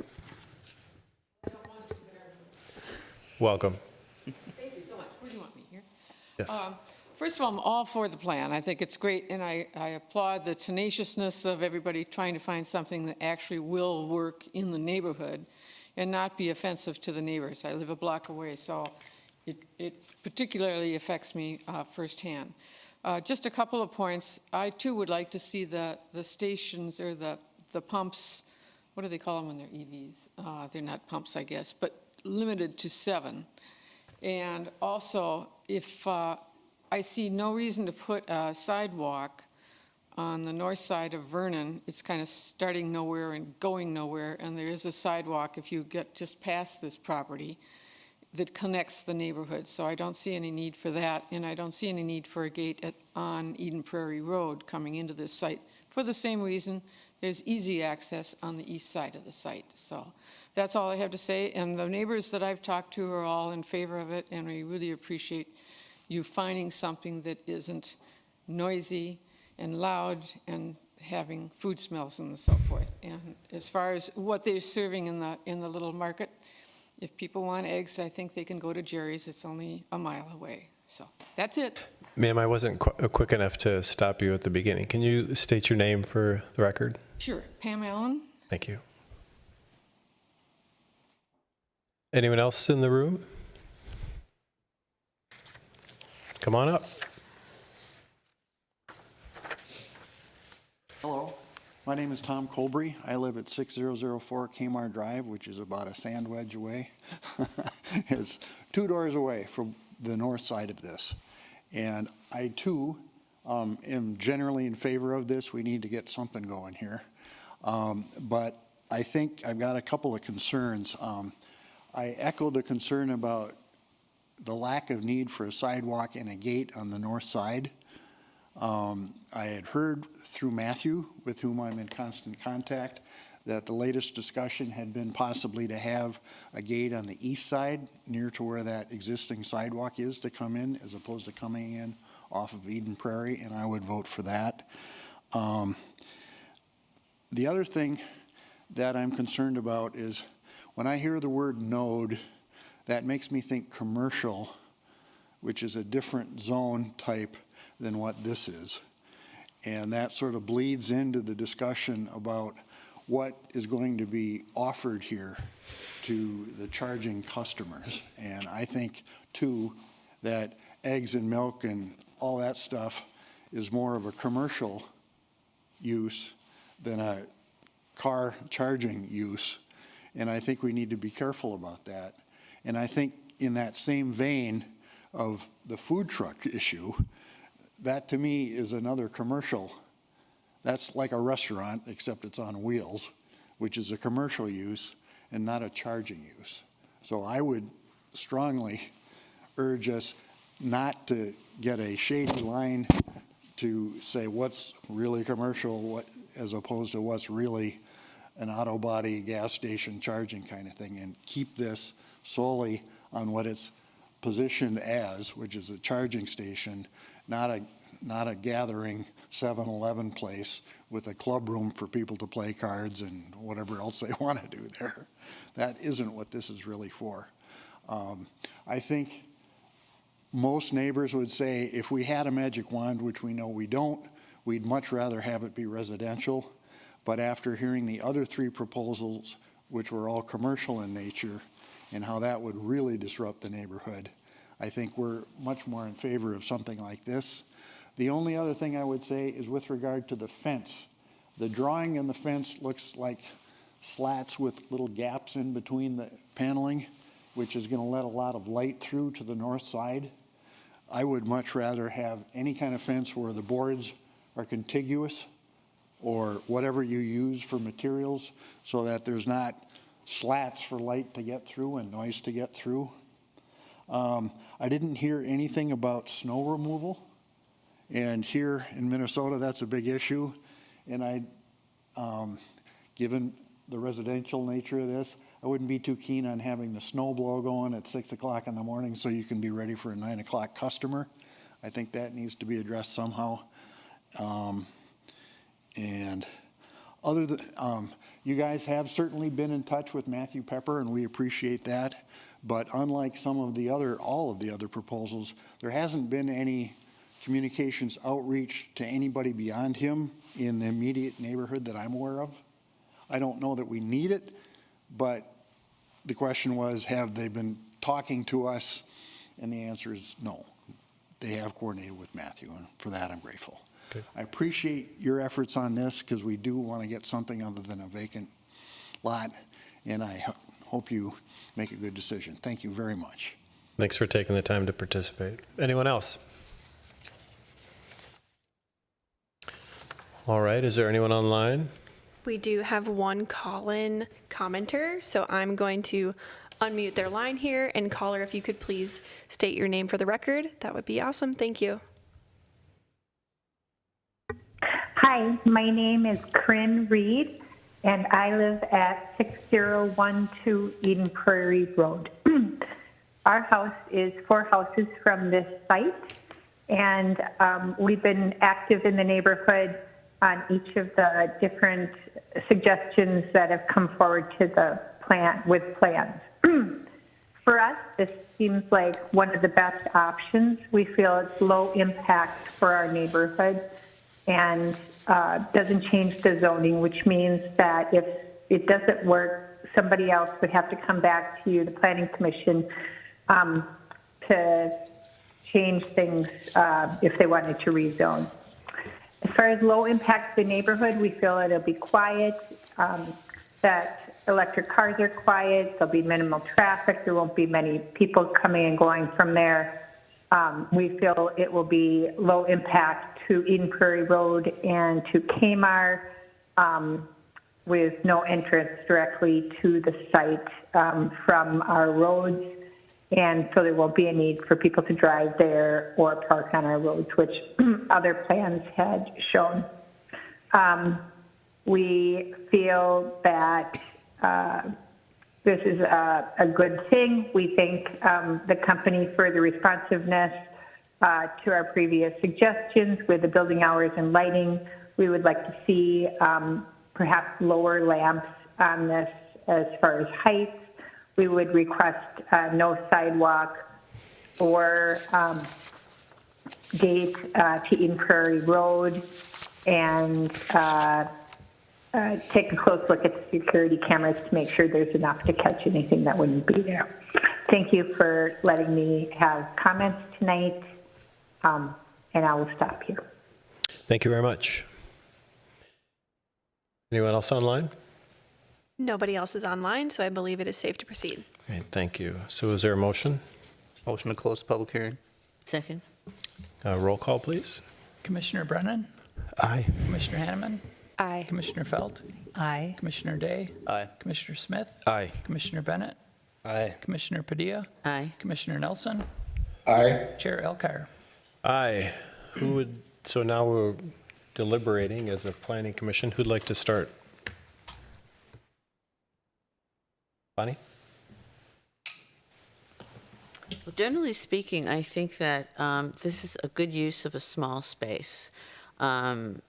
Welcome. Thank you so much. Where do you want me here? Yes. First of all, I'm all for the plan. I think it's great, and I applaud the tenaciousness of everybody trying to find something that actually will work in the neighborhood and not be offensive to the neighbors. I live a block away, so it particularly affects me firsthand. Just a couple of points. I, too, would like to see the stations or the pumps, what do they call them when they're EVs? They're not pumps, I guess, but limited to 7. And also, if I see no reason to put a sidewalk on the north side of Vernon. It's kind of starting nowhere and going nowhere, and there is a sidewalk if you get just past this property that connects the neighborhood. So I don't see any need for that, and I don't see any need for a gate on Eden Prairie Road coming into this site. For the same reason, there's easy access on the east side of the site. So that's all I have to say, and the neighbors that I've talked to are all in favor of it, and we really appreciate you finding something that isn't noisy and loud and having food smells and so forth. And as far as what they're serving in the little market, if people want eggs, I think they can go to Jerry's. It's only a mile away. So that's it. Ma'am, I wasn't quick enough to stop you at the beginning. Can you state your name for the record? Sure. Pam Allen. Thank you. Anyone else in the room? Come on up. Hello, my name is Tom Colbury. I live at 6004 Kmart Drive, which is about a sand wedge away. It's 2 doors away from the north side of this. And I, too, am generally in favor of this. We need to get something going here. But I think I've got a couple of concerns. I echo the concern about the lack of need for a sidewalk and a gate on the north side. I had heard through Matthew, with whom I'm in constant contact, that the latest discussion had been possibly to have a gate on the east side near to where that existing sidewalk is to come in, as opposed to coming in off of Eden Prairie, and I would vote for that. The other thing that I'm concerned about is when I hear the word node, that makes me think commercial, which is a different zone type than what this is. And that sort of bleeds into the discussion about what is going to be offered here to the charging customers. And I think, too, that eggs and milk and all that stuff is more of a commercial use than a car charging use. And I think we need to be careful about that. And I think in that same vein of the food truck issue, that to me is another commercial. That's like a restaurant, except it's on wheels, which is a commercial use and not a charging use. So I would strongly urge us not to get a shady line to say what's really commercial, as opposed to what's really an auto body, gas station charging kind of thing, and keep this solely on what it's positioned as, which is a charging station, not a gathering 7-Eleven place with a club room for people to play cards and whatever else they want to do there. That isn't what this is really for. I think most neighbors would say if we had a magic wand, which we know we don't, we'd much rather have it be residential. But after hearing the other 3 proposals, which were all commercial in nature, and how that would really disrupt the neighborhood, I think we're much more in favor of something like this. The only other thing I would say is with regard to the fence. The drawing in the fence looks like slats with little gaps in between the paneling, which is going to let a lot of light through to the north side. I would much rather have any kind of fence where the boards are contiguous, or whatever you use for materials, so that there's not slats for light to get through and noise to get through. I didn't hear anything about snow removal, and here in Minnesota that's a big issue. And given the residential nature of this, I wouldn't be too keen on having the snow blow going at 6 o'clock in the morning so you can be ready for a 9 o'clock customer. I think that needs to be addressed somehow. And Other than, you guys have certainly been in touch with Matthew Pepper, and we appreciate that. But unlike all of the other proposals, there hasn't been any communications outreach to anybody beyond him in the immediate neighborhood that I'm aware of. I don't know that we need it, but the question was, have they been talking to us? And the answer is no. They have coordinated with Matthew, and for that I'm grateful. Okay. I appreciate your efforts on this because we do want to get something other than a vacant lot, and I hope you make a good decision. Thank you very much. Thanks for taking the time to participate. Anyone else? All right, is there anyone online? We do have one call-in commenter, so I'm going to unmute their line here. And caller, if you could please state your name for the record, that would be awesome. Thank you. Hi, my name is Corinne Reed, and I live at 6012 Eden Prairie Road. Our house is 4 houses from this site, and we've been active in the neighborhood on each of the different suggestions that have come forward to the plan with plans. For us, this seems like one of the best options. We feel it's low impact for our neighborhood and doesn't change the zoning, which means that if it doesn't work, somebody else would have to come back to you, the Planning Commission, to change things if they wanted to rezone. As far as low impact to the neighborhood, we feel it'll be quiet, that electric cars are quiet, there'll be minimal traffic, there won't be many people coming and going from there. We feel it will be low impact to Eden Prairie Road and to Kmart, with no entrance directly to the site from our roads. And so there won't be a need for people to drive there or park on our roads, which other plans had shown. We feel that this is a good thing. We thank the company for the responsiveness to our previous suggestions with the building hours and lighting. We would like to see perhaps lower lamps on this as far as height. We would request no sidewalk or gate to Eden Prairie Road, and take a close look at the security cameras to make sure there's enough to catch anything that wouldn't be there. Thank you for letting me have comments tonight, and I will stop here. Thank you very much. Anyone else online? Nobody else is online, so I believe it is safe to proceed. Great, thank you. So is there a motion? Motion to close the public hearing. Second. Roll call, please. Commissioner Brennan? Aye. Commissioner Hanneman? Aye. Commissioner Felt? Aye. Commissioner Day? Aye. Commissioner Smith? Aye. Commissioner Bennett? Aye. Commissioner Padilla? Aye. Commissioner Nelson? Aye. Chair Elkhart? Aye. So now we're deliberating as a planning commission. Who'd like to start? Bonnie? Well, generally speaking, I think that this is a good use of a small space. And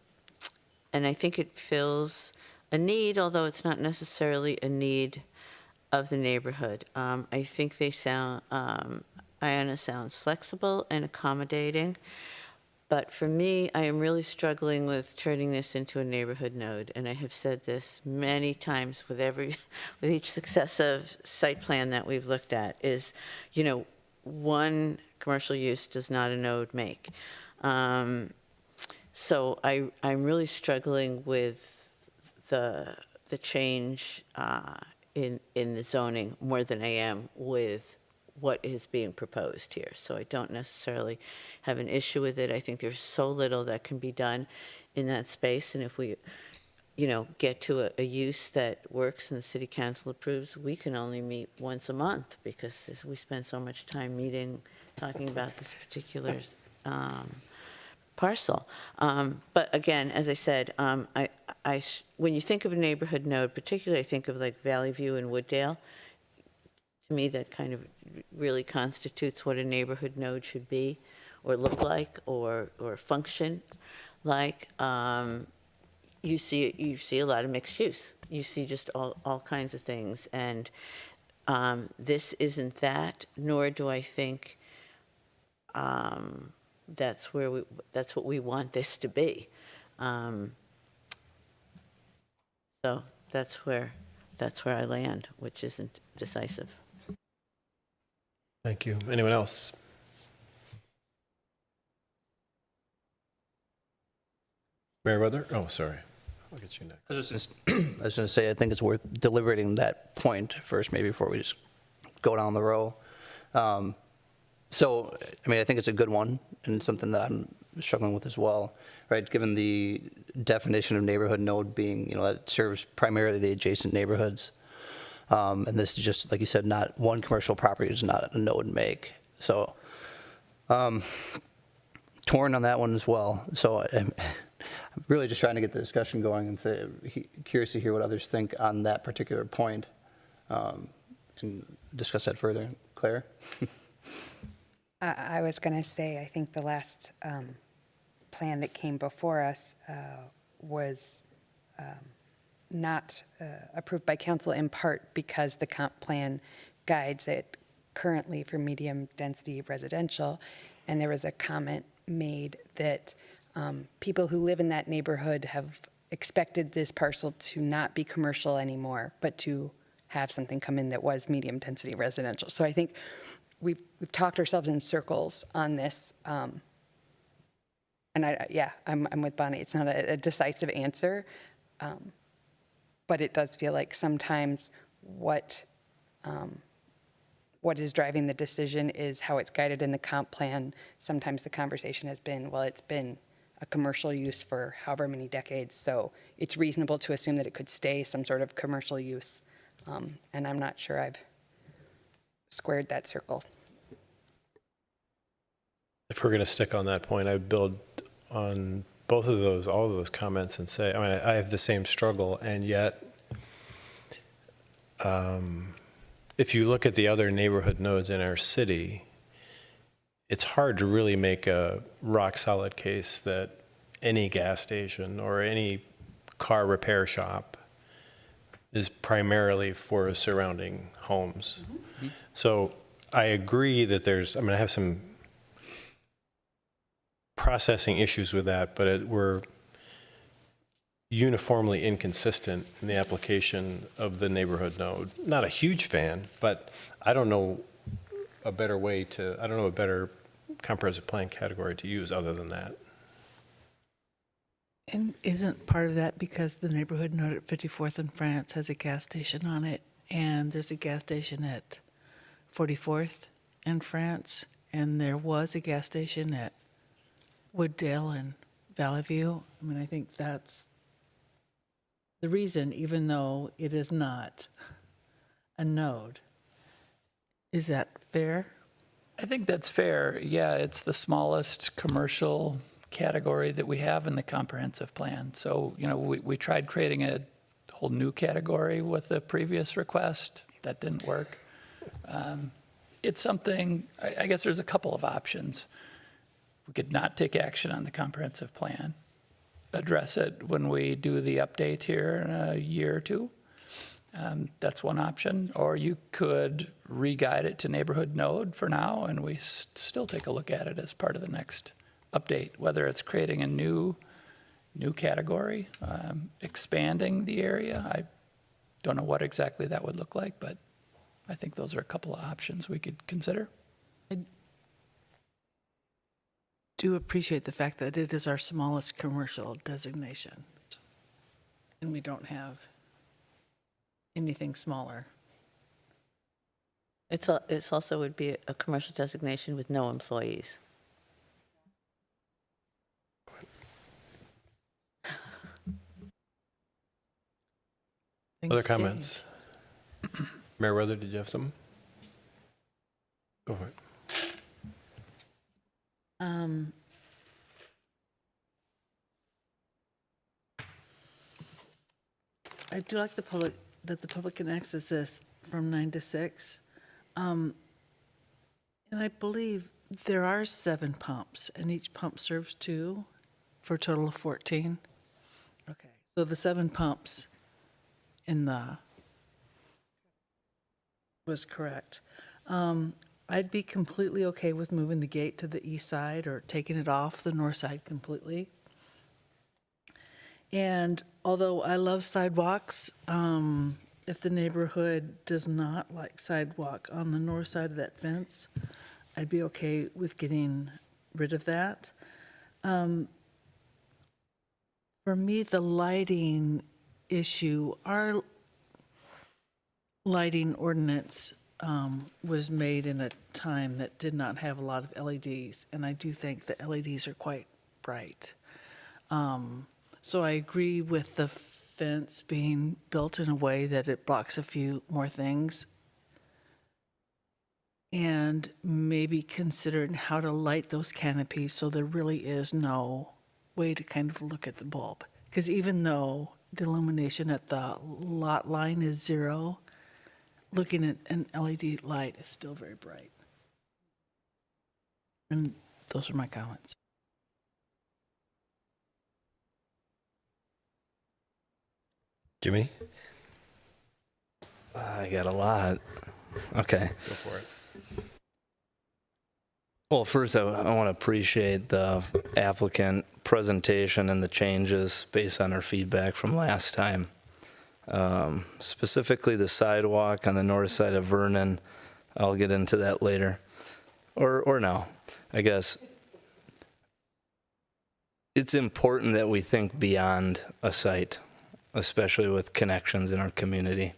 I think it fills a need, although it's not necessarily a need of the neighborhood. I think Iona sounds flexible and accommodating. But for me, I am really struggling with turning this into a neighborhood node. And I have said this many times with each successive site plan that we've looked at is, one commercial use does not a node make. So I'm really struggling with the change in the zoning more than I am with what is being proposed here. So I don't necessarily have an issue with it. I think there's so little that can be done in that space. And if we, get to a use that works and the city council approves, we can only meet once a month because we spend so much time talking about this particular parcel. But again, as I said, when you think of a neighborhood node, particularly I think of like Valley View and Wooddale, to me that kind of really constitutes what a neighborhood node should be or look like or function like. you see a lot of mixed use. You see just all kinds of things, and this isn't that. Nor do I think that's what we want this to be. So that's where I land, which isn't decisive. Thank you. Anyone else? Meriwether? Oh, sorry. I'll get you next. I was going to say, I think it's worth deliberating that point first, maybe before we just go down the row. So, I mean, I think it's a good one and something that I'm struggling with as well, right? Given the definition of neighborhood node being, that serves primarily the adjacent neighborhoods. And this is just, like you said, not one commercial property is not a node make. So, torn on that one as well. So I'm really just trying to get the discussion going and curious to hear what others think on that particular point, and discuss that further. Claire? I was going to say, I think the last plan that came before us was not approved by council in part because the comp plan guides it currently for medium density residential. And there was a comment made that people who live in that neighborhood have expected this parcel to not be commercial anymore, but to have something come in that was medium density residential. So I think we've talked ourselves in circles on this. And I'm with Bonnie. It's not a decisive answer, but it does feel like sometimes what is driving the decision is how it's guided in the comp plan. Sometimes the conversation has been, well, it's been a commercial use for however many decades, so it's reasonable to assume that it could stay some sort of commercial use. And I'm not sure I've squared that circle. If we're going to stick on that point, I would build on all of those comments and say, I mean, I have the same struggle, and yet, if you look at the other neighborhood nodes in our city, it's hard to really make a rock-solid case that any gas station or any car repair shop is primarily for surrounding homes. Mm-hmm. So I agree that I have some processing issues with that, but we're uniformly inconsistent in the application of the neighborhood node. Not a huge fan, but I don't know a better comprehensive plan category to use other than that. And isn't part of that because the neighborhood node at 54th and France has a gas station on it, and there's a gas station at 44th and France, and there was a gas station at Wooddale and Valley View? I mean, I think that's the reason, even though it is not a node. Is that fair? I think that's fair. Yeah, it's the smallest commercial category that we have in the comprehensive plan. So, we tried creating a whole new category with the previous request. That didn't work. It's something, I guess there's a couple of options. We could not take action on the comprehensive plan, address it when we do the update here in a year or two. That's one option. Or you could re-guide it to neighborhood node for now, and we still take a look at it as part of the next update, whether it's creating a new category, expanding the area. I don't know what exactly that would look like, but I think those are a couple of options we could consider. I do appreciate the fact that it is our smallest commercial designation, and we don't have anything smaller. It's also would be a commercial designation with no employees. Other comments? Meriwether, did you have something? Go for it. I do like that the public can access this from 9 to 6. And I believe there are 7 pumps, and each pump serves 2 for a total of 14. Okay, So the 7 pumps in the was correct. I'd be completely okay with moving the gate to the east side or taking it off the north side completely. And although I love sidewalks, if the neighborhood does not like sidewalk on the north side of that fence, I'd be okay with getting rid of that. For me, the lighting issue, our lighting ordinance was made in a time that did not have a lot of LEDs, and I do think the LEDs are quite bright. So I agree with the fence being built in a way that it blocks a few more things, and maybe considering how to light those canopies so there really is no way to kind of look at the bulb. Because even though the illumination at the lot line is 0, looking at an LED light is still very bright. And those are my comments. Jimmy? I got a lot. Okay. Go for it. Well, first, I want to appreciate the applicant presentation and the changes based on our feedback from last time. Specifically, the sidewalk on the north side of Vernon. I'll get into that later. Or now, I guess. It's important that we think beyond a site, especially with connections in our community.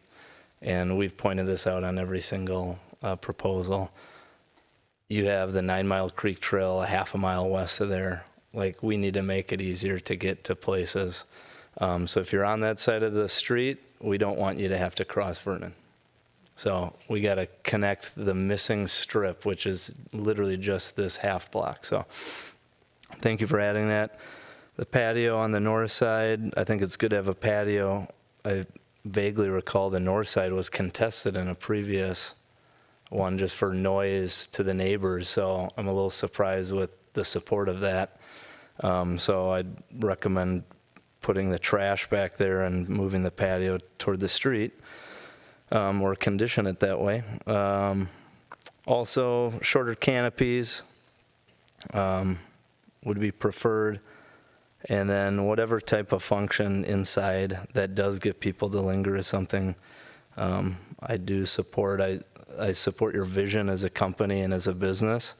And we've pointed this out on every single proposal. You have the 9 Mile Creek Trail a half a mile west of there. Like, we need to make it easier to get to places. So if you're on that side of the street, we don't want you to have to cross Vernon. So we got to connect the missing strip, which is literally just this half block. So thank you for adding that. The patio on the north side, I think it's good to have a patio. I vaguely recall the north side was contested in a previous one just for noise to the neighbors. So I'm a little surprised with the support of that. So I'd recommend putting the trash back there and moving the patio toward the street, or condition it that way. Also, shorter canopies would be preferred. And then whatever type of function inside that does get people to linger is something I do support. I support your vision as a company and as a business.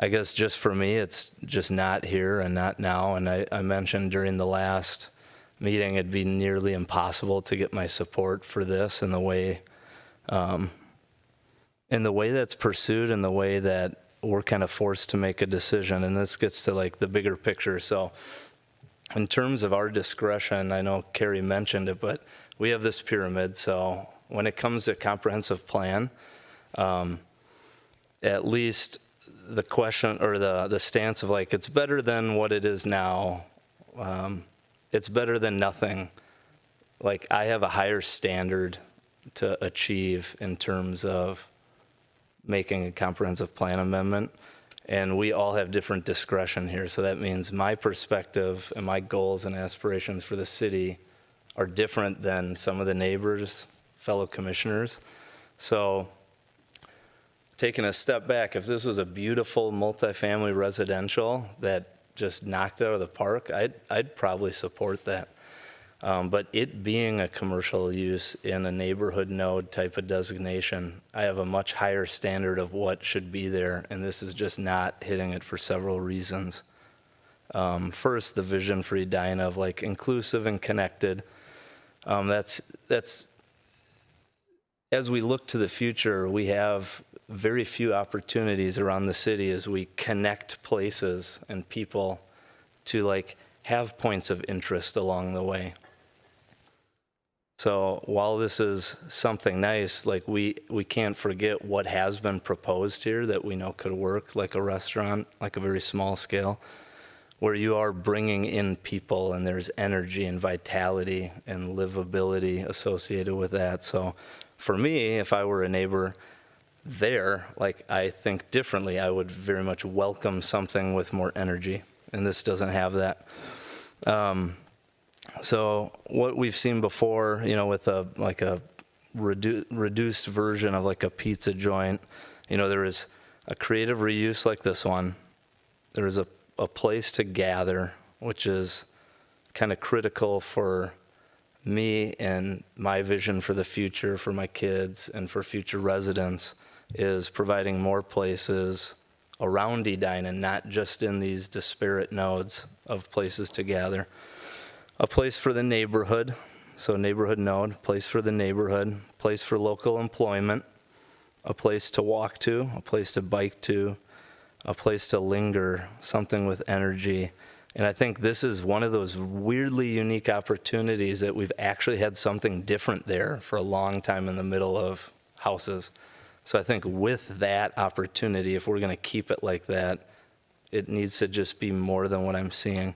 I guess just for me, it's just not here and not now. And I mentioned during the last meeting, it'd be nearly impossible to get my support for this in the way that's pursued and the way that we're kind of forced to make a decision. And this gets to like the bigger picture. So in terms of our discretion, I know Carrie mentioned it, but we have this pyramid. So when it comes to comprehensive plan, at least the question or the stance of like, it's better than what it is now. It's better than nothing. Like, I have a higher standard to achieve in terms of making a comprehensive plan amendment. And we all have different discretion here. So that means my perspective and my goals and aspirations for the city are different than some of the neighbors, fellow commissioners. So taking a step back, if this was a beautiful multifamily residential that just knocked it out of the park, I'd probably support that. But it being a commercial use in a neighborhood node type of designation, I have a much higher standard of what should be there, and this is just not hitting it for several reasons. First, the vision for Edina of like inclusive and connected. That's as we look to the future, we have very few opportunities around the city as we connect places and people to like have points of interest along the way. So while this is something nice, like we can't forget what has been proposed here that we know could work, like a restaurant, like a very small scale, where you are bringing in people and there's energy and vitality and livability associated with that. So for me, if I were a neighbor there, like I think differently, I would very much welcome something with more energy, and this doesn't have that. So what we've seen before, with a reduced version of like a pizza joint, there is a creative reuse like this one. There is a place to gather, which is kind of critical for me and my vision for the future, for my kids and for future residents, is providing more places around Edina, not just in these disparate nodes of places to gather. A place for the neighborhood, so neighborhood node, place for the neighborhood, place for local employment, a place to walk to, a place to bike to, a place to linger, something with energy. And I think this is one of those weirdly unique opportunities that we've actually had something different there for a long time in the middle of houses. So I think with that opportunity, if we're going to keep it like that, it needs to just be more than what I'm seeing,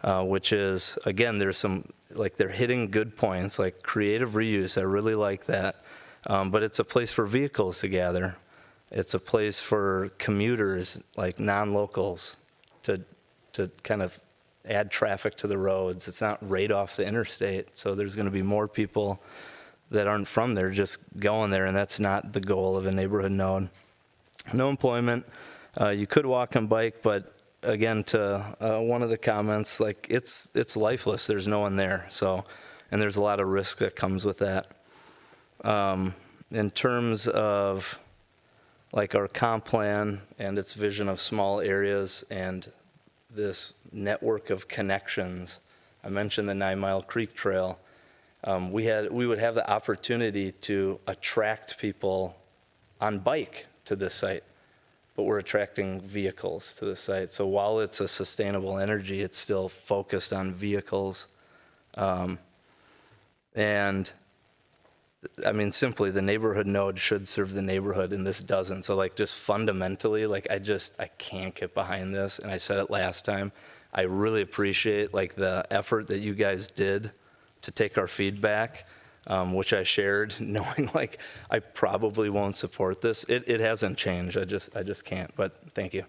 which is, again, there's some, like they're hitting good points, like creative reuse. I really like that. But it's a place for vehicles to gather. It's a place for commuters, like non-locals, to kind of add traffic to the roads. It's not right off the interstate, so there's going to be more people that aren't from there just going there, and that's not the goal of a neighborhood node. No employment. You could walk and bike, but again, to one of the comments, like it's lifeless. There's no one there, so, and there's a lot of risk that comes with that. In terms of like our comp plan and its vision of small areas and this network of connections, I mentioned the 9 Mile Creek Trail. We would have the opportunity to attract people on bike to this site, but we're attracting vehicles to the site. So while it's a sustainable energy, it's still focused on vehicles. And I mean, simply the neighborhood node should serve the neighborhood and this doesn't. So like just fundamentally, like I can't get behind this. And I said it last time, I really appreciate like the effort that you guys did to take our feedback, which I shared, knowing like I probably won't support this. It hasn't changed. I just can't. But thank you.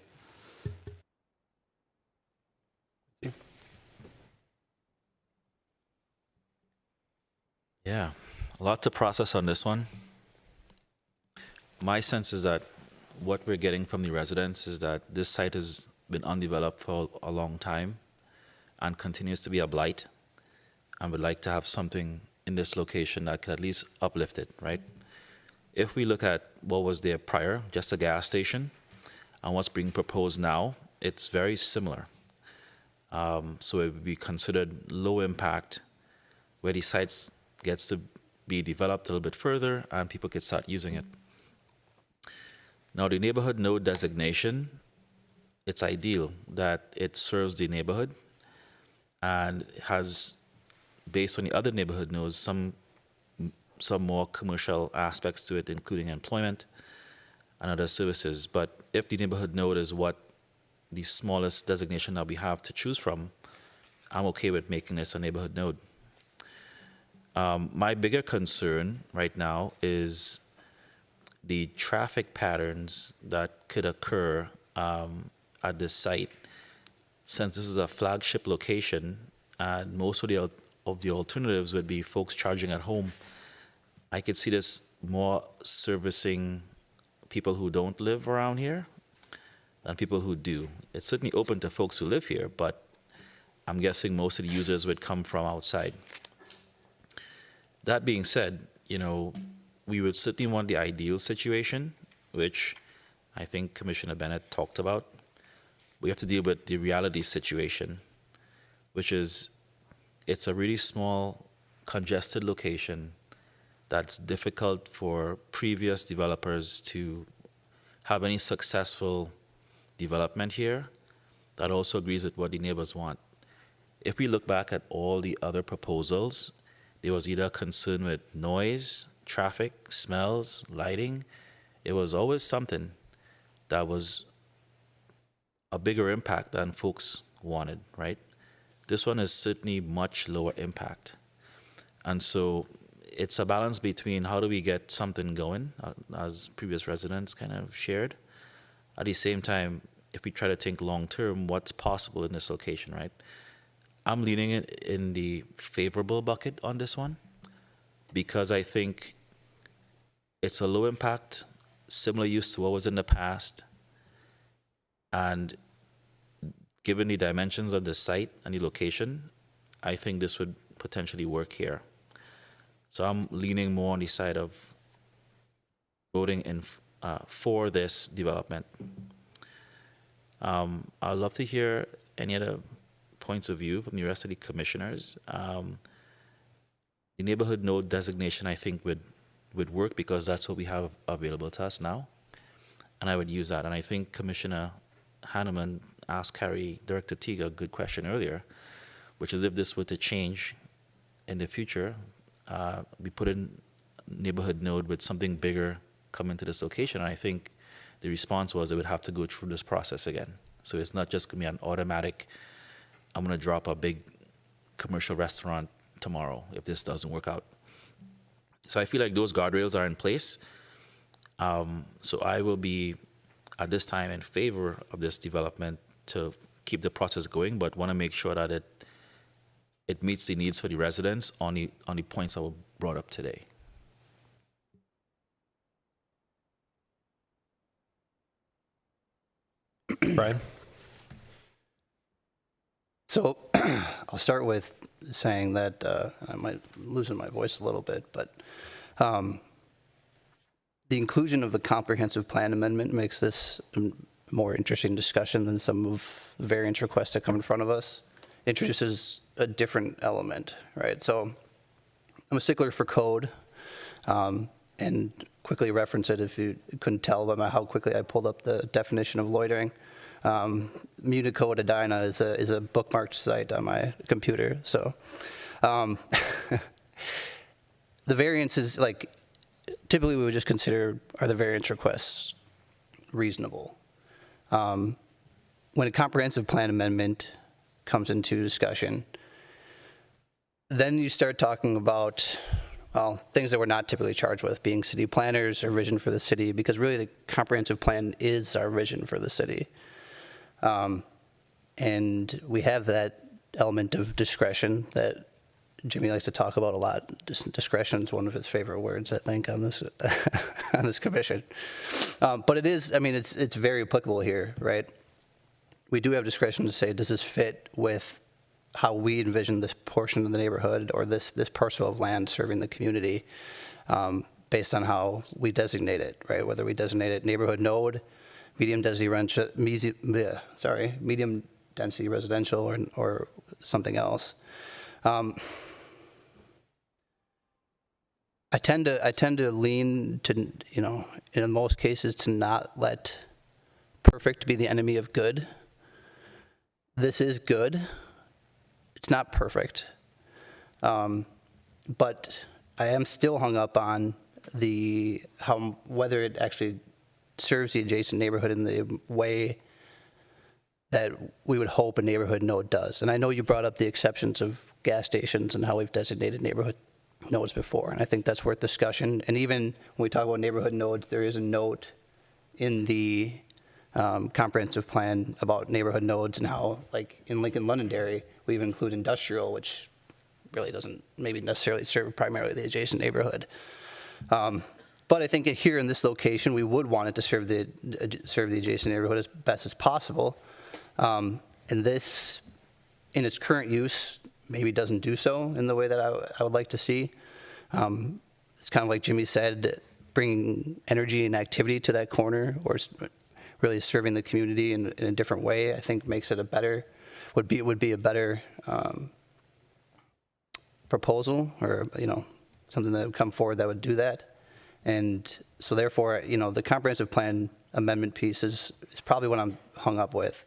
Yeah, a lot to process on this one. My sense is that what we're getting from the residents is that this site has been undeveloped for a long time and continues to be a blight, and would like to have something in this location that could at least uplift it, right? If we look at what was there prior, just a gas station, and what's being proposed now, it's very similar. So it would be considered low impact, where the sites gets to be developed a little bit further and people could start using it. Now the neighborhood node designation, it's ideal that it serves the neighborhood and has, based on the other neighborhood nodes, some more commercial aspects to it, including employment and other services. But if the neighborhood node is what the smallest designation that we have to choose from, I'm okay with making this a neighborhood node. My bigger concern right now is the traffic patterns that could occur at this site. Since this is a flagship location and most of the alternatives would be folks charging at home, I could see this more servicing people who don't live around here than people who do. It's certainly open to folks who live here, but I'm guessing most of the users would come from outside. That being said, we would certainly want the ideal situation, which I think Commissioner Bennett talked about. We have to deal with the reality situation, which is it's a really small, congested location that's difficult for previous developers to have any successful development here that also agrees with what the neighbors want. If we look back at all the other proposals, there was either concern with noise, traffic, smells, lighting. It was always something that was a bigger impact than folks wanted, right? This one is certainly much lower impact. And so it's a balance between how do we get something going, as previous residents kind of shared. At the same time, if we try to think long term, what's possible in this location, right? I'm leaning it in the favorable bucket on this one because I think it's a low impact, similar use to what was in the past. And given the dimensions of the site and the location, I think this would potentially work here. So I'm leaning more on the side of voting in for this development. I'd love to hear any other points of view from the rest of the commissioners. The neighborhood node designation, I think, would work because that's what we have available to us now. And I would use that. And I think Commissioner Hanneman asked Director Teague a good question earlier, which is if this were to change in the future, we put in neighborhood node with something bigger come into this location. And I think the response was it would have to go through this process again. So it's not just going to be an automatic, I'm going to drop a big commercial restaurant tomorrow if this doesn't work out. So I feel like those guardrails are in place. So I will be, at this time, in favor of this development to keep the process going, but want to make sure that it meets the needs for the residents on the points that were brought up today. Brian? So I'll start with saying that I might losing my voice a little bit, but the inclusion of the comprehensive plan amendment makes this a more interesting discussion than some of the variance requests that come in front of us. It introduces a different element, right? So I'm a stickler for code, and quickly reference it if you couldn't tell by how quickly I pulled up the definition of loitering. Municode Edina is a bookmarked site on my computer. So the variance is like, typically we would just consider, are the variance requests reasonable? When a comprehensive plan amendment comes into discussion, then you start talking about, well, things that we're not typically charged with, being city planners or vision for the city, because really the comprehensive plan is our vision for the city. And we have that element of discretion that Jimmy likes to talk about a lot. Discretion is one of his favorite words, I think, on this on this commission. But it is, I mean, it's very applicable here, right? We do have discretion to say, does this fit with how we envision this portion of the neighborhood or this parcel of land serving the community, based on how we designate it, right? Whether we designate it neighborhood node, medium density residential, or something else. I tend to lean to, in most cases, to not let perfect be the enemy of good. This is good. It's not perfect, but I am still hung up on whether it actually serves the adjacent neighborhood in the way that we would hope a neighborhood node does. And I know you brought up the exceptions of gas stations and how we've designated neighborhood nodes before, and I think that's worth discussion. And even when we talk about neighborhood nodes, there is a note in the comprehensive plan about neighborhood nodes and how, like in Lincoln Londonderry, we even include industrial, which really doesn't maybe necessarily serve primarily the adjacent neighborhood. But I think here in this location, we would want it to serve the adjacent neighborhood as best as possible. And this, in its current use, maybe doesn't do so in the way that I would like to see. It's kind of like Jimmy said, bringing energy and activity to that corner, or really serving the community in a different way, I think makes it would be a better proposal, or something that would come forward that would do that. And so therefore, the comprehensive plan amendment piece is probably what I'm hung up with,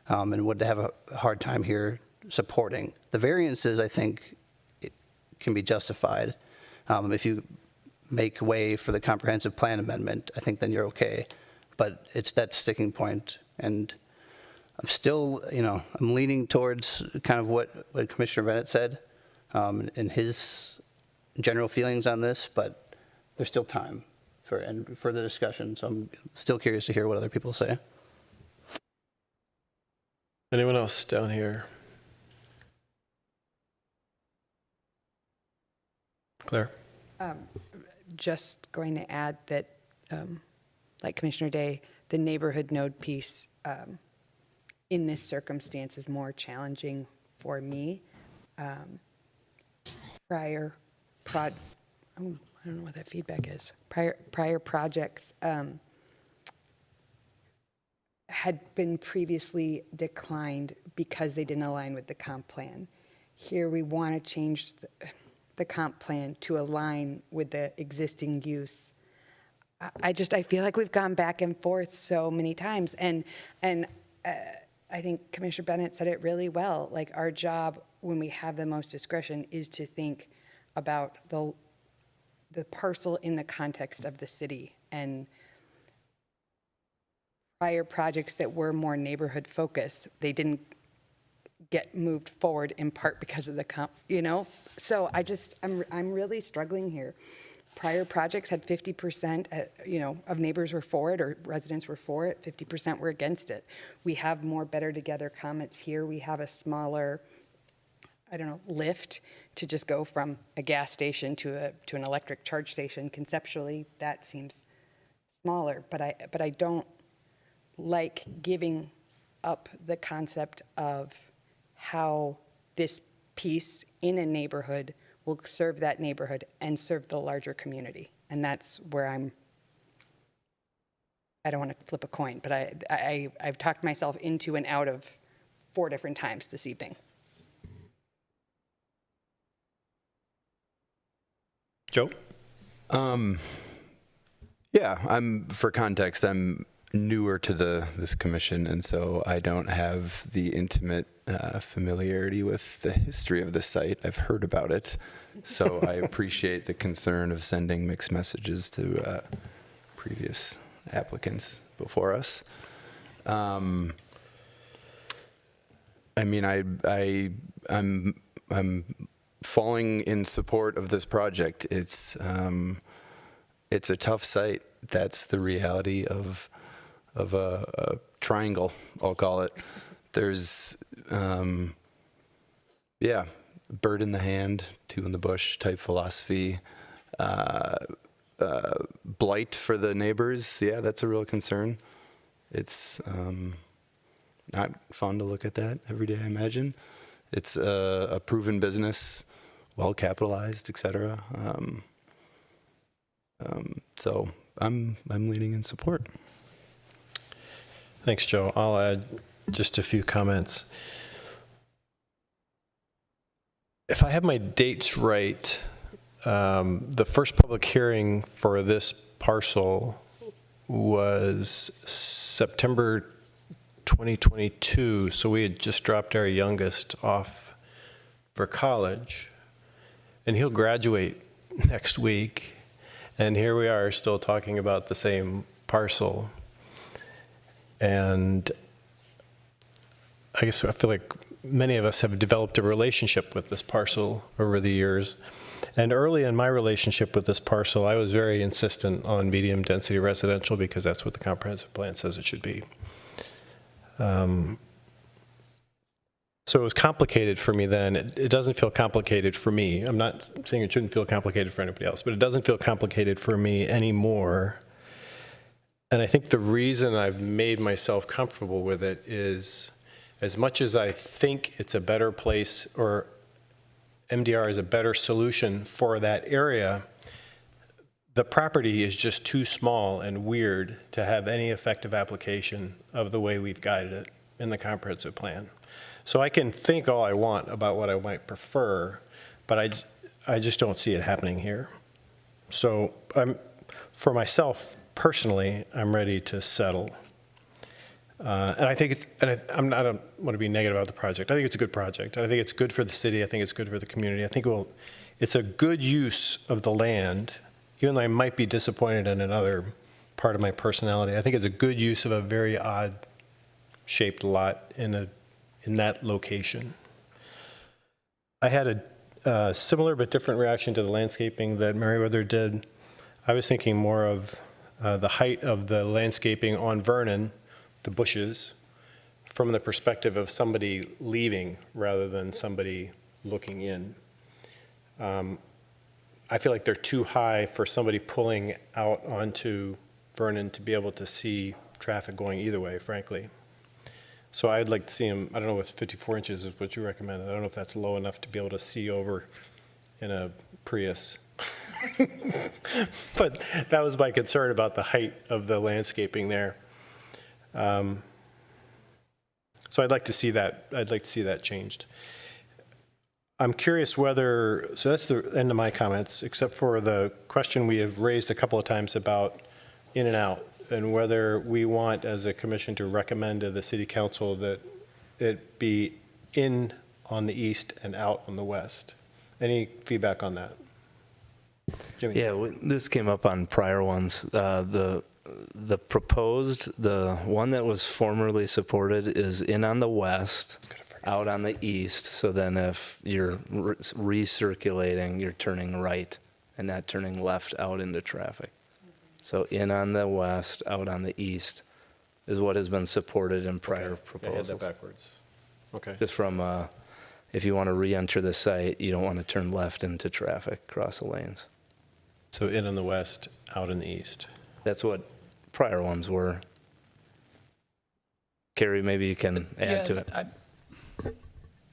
and would have a hard time here supporting. The variances, I think, it can be justified. If you make way for the comprehensive plan amendment, I think then you're okay. But it's that sticking point, and I'm still, I'm leaning towards kind of what Commissioner Bennett said, and his general feelings on this, but there's still time for further discussion, so I'm still curious to hear what other people say. Anyone else down here? Claire? Just going to add that, like Commissioner Day, the neighborhood node piece in this circumstance is more challenging for me. I don't know what that feedback is. Prior projects had been previously declined because they didn't align with the comp plan. Here we want to change the comp plan to align with the existing use. I feel like we've gone back and forth so many times, and I think Commissioner Bennett said it really well. Like, our job when we have the most discretion is to think about the parcel in the context of the city. And prior projects that were more neighborhood focused, they didn't get moved forward in part because of the comp, you know? So I'm really struggling here. Prior projects had 50%, of neighbors were for it or residents were for it, 50% were against it. We have more better together comments here. We have a smaller, lift to just go from a gas station to an electric charge station. Conceptually, that seems smaller, but I don't like giving up the concept of how this piece in a neighborhood will serve that neighborhood and serve the larger community. And that's where I don't want to flip a coin, but I've talked myself into and out of 4 different times this evening. Joe? Yeah, for context, I'm newer to this commission, and so I don't have the intimate familiarity with the history of the site. I've heard about it, so I appreciate the concern of sending mixed messages to previous applicants before us. I'm falling in support of this project. It's a tough site. That's the reality of a triangle, I'll call it. There's, bird in the hand, 2 in the bush type philosophy. Blight for the neighbors, that's a real concern. It's not fun to look at that every day, I imagine. It's a proven business, well capitalized, et cetera. So I'm leaning in support. Thanks, Joe. I'll add just a few comments. If I have my dates right, the first public hearing for this parcel was September 2022, so we had just dropped our youngest off for college, and he'll graduate next week, and here we are still talking about the same parcel. And I guess I feel like many of us have developed a relationship with this parcel over the years. And early in my relationship with this parcel, I was very insistent on medium density residential because that's what the comprehensive plan says it should be. So it was complicated for me then. It doesn't feel complicated for me. I'm not saying it shouldn't feel complicated for anybody else, but it doesn't feel complicated for me anymore. And I think the reason I've made myself comfortable with it is, as much as I think it's a better place or MDR is a better solution for that area, the property is just too small and weird to have any effective application of the way we've guided it in the comprehensive plan. So I can think all I want about what I might prefer, but I just don't see it happening here. So for myself personally, I'm ready to settle. And I think I don't want to be negative about the project. I think it's a good project. I think it's good for the city. I think it's good for the community. I think it's a good use of the land, even though I might be disappointed in another part of my personality. I think it's a good use of a very odd shaped lot in that location. I had a similar but different reaction to the landscaping that Meriwether did. I was thinking more of the height of the landscaping on Vernon, the bushes, from the perspective of somebody leaving rather than somebody looking in. I feel like they're too high for somebody pulling out onto Vernon to be able to see traffic going either way, frankly. So I'd like to see them, I don't know if 54 inches is what you recommended. I don't know if that's low enough to be able to see over in a Prius. But that was my concern about the height of the landscaping there. So I'd like to see that. I'd like to see that changed. I'm curious whether, so that's the end of my comments, except for the question we have raised a couple of times about in and out, and whether we want as a commission to recommend to the city council that it be in on the east and out on the west. Any feedback on that? Jimmy? Yeah, this came up on prior ones. The proposed, the one that was formerly supported is in on the west, out on the east. So then if you're recirculating, you're turning right and not turning left out into traffic. So in on the west, out on the east is what has been supported in prior proposals. They had that backwards. Okay. Just from, if you want to re-enter the site, you don't want to turn left into traffic, across the lanes. So in on the west, out in the east. That's what prior ones were. Carrie, maybe you can add to it.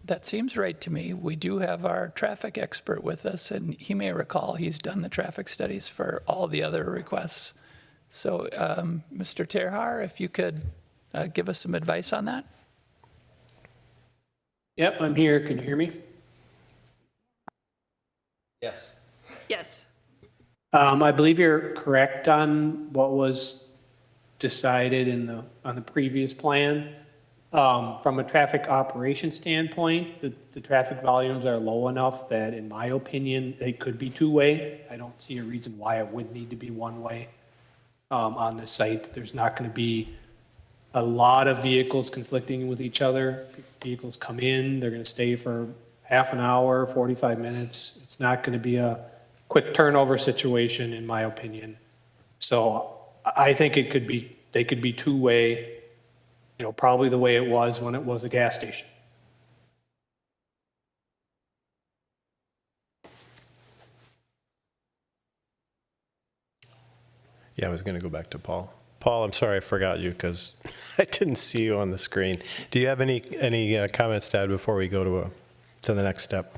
That seems right to me. We do have our traffic expert with us, and he may recall he's done the traffic studies for all the other requests. So, Mr. Terhar, if you could give us some advice on that? Yep, I'm here. Can you hear me? Yes. Yes. I believe you're correct on what was decided on the previous plan. From a traffic operation standpoint, the traffic volumes are low enough that, in my opinion, they could be two-way. I don't see a reason why it would need to be one-way on the site. There's not going to be a lot of vehicles conflicting with each other. Vehicles come in, they're going to stay for half an hour, 45 minutes. It's not going to be a quick turnover situation, in my opinion. So I think they could be two-way, probably the way it was when it was a gas station. Yeah, I was going to go back to Paul. Paul, I'm sorry I forgot you because I didn't see you on the screen. Do you have any comments to add before we go to the next step?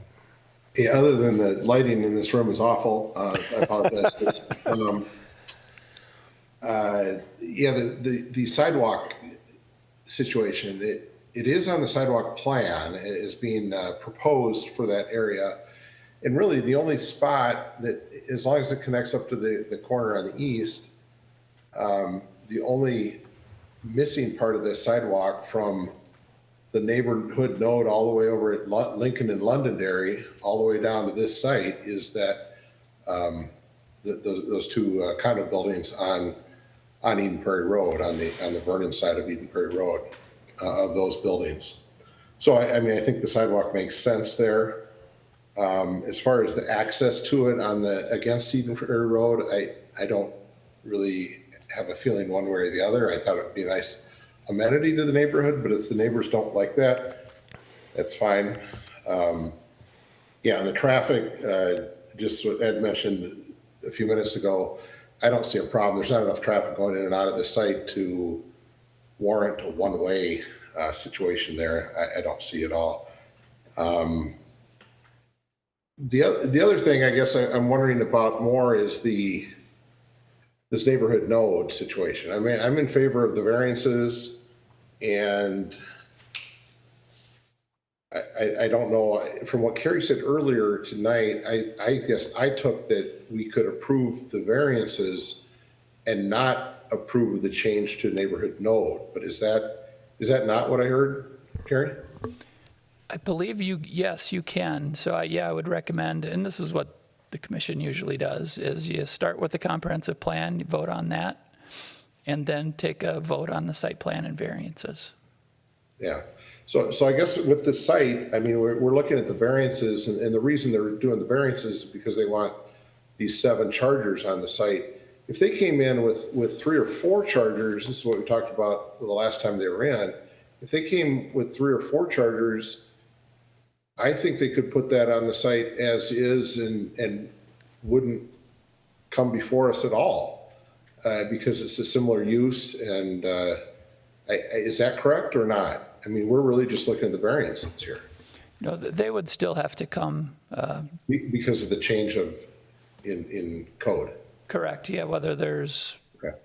Yeah, other than the lighting in this room is awful, I apologize. The sidewalk situation, it is on the sidewalk plan, it is being proposed for that area. And really the only spot that, as long as it connects up to the corner on the east, the only missing part of the sidewalk from the neighborhood node all the way over at Lincoln and Londonderry, all the way down to this site, is that those two condo buildings on Eden Prairie Road, on the Vernon side of Eden Prairie Road, of those buildings. So I mean, I think the sidewalk makes sense there. As far as the access to it against Eden Prairie Road, I don't really have a feeling one way or the other. I thought it would be a nice amenity to the neighborhood, but if the neighbors don't like that, that's fine. Yeah, and the traffic, just what Ed mentioned a few minutes ago, I don't see a problem. There's not enough traffic going in and out of the site to warrant a one-way situation there. I don't see it all. The other thing I guess I'm wondering about more is this neighborhood node situation. I mean, I'm in favor of the variances, and I don't know, from what Carrie said earlier tonight, I guess I took that we could approve the variances and not approve the change to neighborhood node. But is that not what I heard, Carrie? I believe yes, you can. So I would recommend, and this is what the commission usually does, is you start with the comprehensive plan, you vote on that, and then take a vote on the site plan and variances. Yeah. So I guess with the site, I mean, we're looking at the variances, and the reason they're doing the variances is because they want these 7 chargers on the site. If they came in with 3 or 4 chargers, this is what we talked about the last time they were in. If they came with 3 or 4 chargers, I think they could put that on the site as is and wouldn't come before us at all because it's a similar use. And is that correct or not? I mean, we're really just looking at the variances here. No, they would still have to come. Because of the change in code. Correct, yeah, whether there's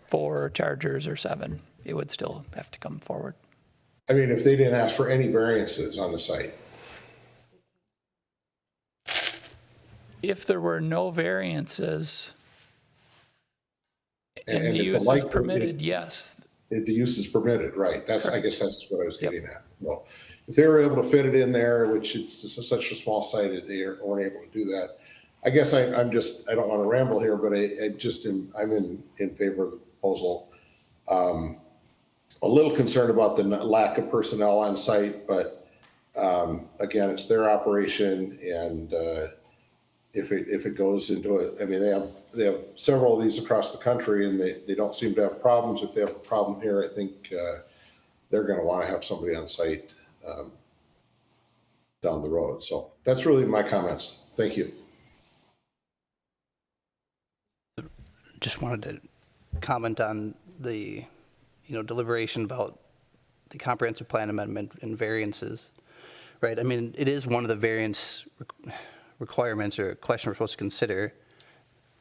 4 chargers or 7, it would still have to come forward. I mean, if they didn't ask for any variances on the site. If there were no variances and the it's use a is permitted, yes. The use is permitted, right? I guess that's what I was getting at. Well, if they were able to fit it in there, which it's such a small site that they weren't able to do that. I guess I don't want to ramble here, but I'm in favor of the proposal. A little concerned about the lack of personnel on site, but again, it's their operation, and if it goes into it, I mean, they have several of these across the country, and they don't seem to have problems. If they have a problem here, I think they're going to want to have somebody on site down the road. So that's really my comments. Thank you. Just wanted to comment on the, deliberation about the comprehensive plan amendment and variances, right? I mean, it is one of the variance requirements or question we're supposed to consider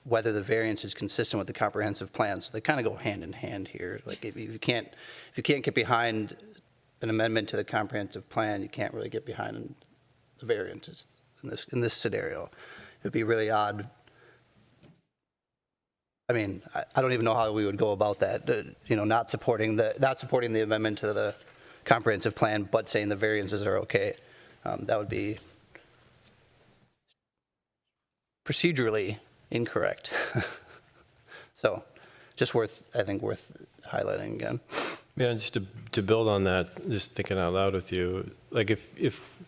whether the variance is consistent with the comprehensive plan. So they kind of go hand in hand here. Like if you can't get behind an amendment to the comprehensive plan, you can't really get behind the variances in this scenario. It would be really odd. I mean, I don't even know how we would go about that. Not supporting the amendment to the comprehensive plan, but saying the variances are okay. That would be procedurally incorrect. So, just worth highlighting again. Yeah, just to build on that, just thinking out loud with you, like if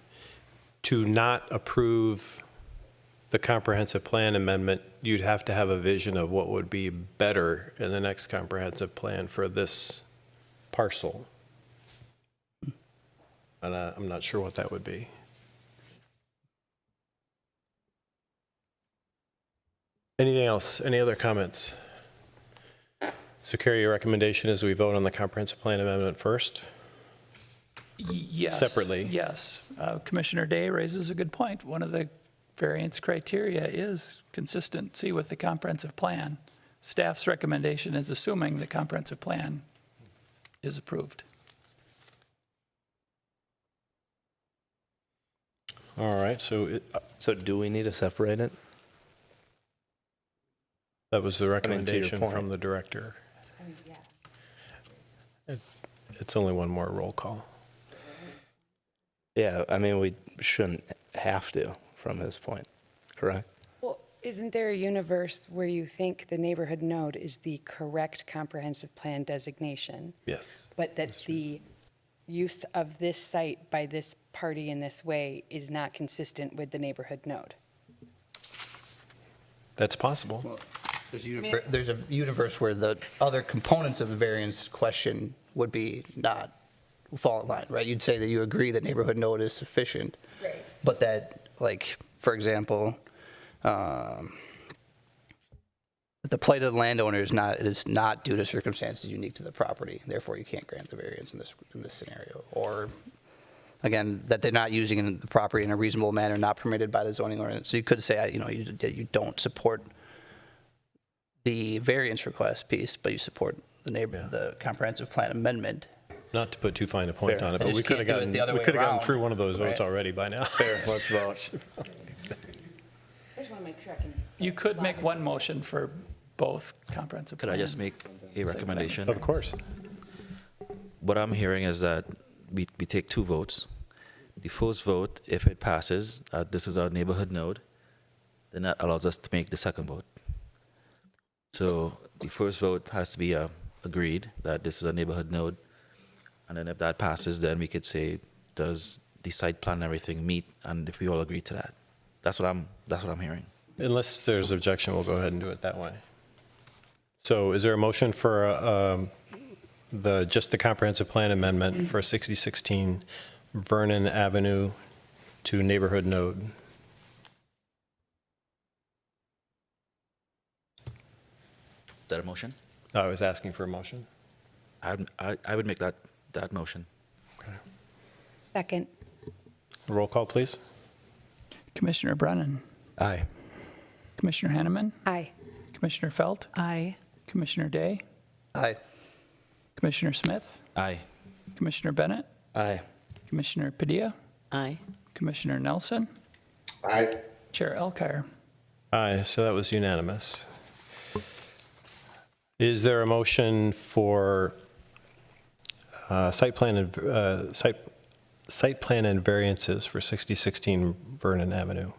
to not approve the comprehensive plan amendment, you'd have to have a vision of what would be better in the next comprehensive plan for this parcel. And I'm not sure what that would be. Anything else? Any other comments? So Carrie, your recommendation is we vote on the comprehensive plan amendment first? Yes. Separately? Yes. Commissioner Day raises a good point. One of the variance criteria is consistency with the comprehensive plan. Staff's recommendation is assuming the comprehensive plan is approved. All right, so do we need to separate it? That was the recommendation from the director. It's only one more roll call. Yeah, I mean, we shouldn't have to from his point, correct? Well, isn't there a universe where you think the neighborhood node is the correct comprehensive plan designation? Yes. But that the use of this site by this party in this way is not consistent with the neighborhood node? That's possible. Well, there's a universe where the other components of the variance question would be not fall in line, right? You'd say that you agree that neighborhood node is sufficient, right? But that, like, for example, the plight of the landowner is not due to circumstances unique to the property. Therefore, you can't grant the variance in this scenario. Or, again, that they're not using the property in a reasonable manner, not permitted by the zoning ordinance. So you could say, you don't support the variance request piece, but you support the comprehensive plan amendment. Not to put too fine a point on it, but we could have gotten through one of those votes already by now. Fair, let's vote. I just want to make sure I can. You could make one motion for both comprehensive Could plan. I just make a recommendation? Of course. What I'm hearing is that we take 2 votes. The first vote, if it passes, this is our neighborhood node, then that allows us to make the second vote. So the first vote has to be agreed that this is a neighborhood node. And then if that passes, then we could say, does the site plan and everything meet? And if we all agree to that, that's what I'm hearing. Unless there's objection, we'll go ahead and do it that way. So is there a motion for just the comprehensive plan amendment for 6016 Vernon Avenue to neighborhood node? that a motion? I was asking for a motion. I would make that motion. Second. Roll call, please. Commissioner Brennan. Aye. Commissioner Henneman. Aye. Commissioner Felt. Aye. Commissioner Day. Aye. Commissioner Smith. Aye. Commissioner Bennett. Aye. Commissioner Padilla. Aye. Commissioner Nelson. Aye. Chair Elkire. Aye, so that was unanimous. Is there a motion for site plan and variances for 6016 Vernon Avenue?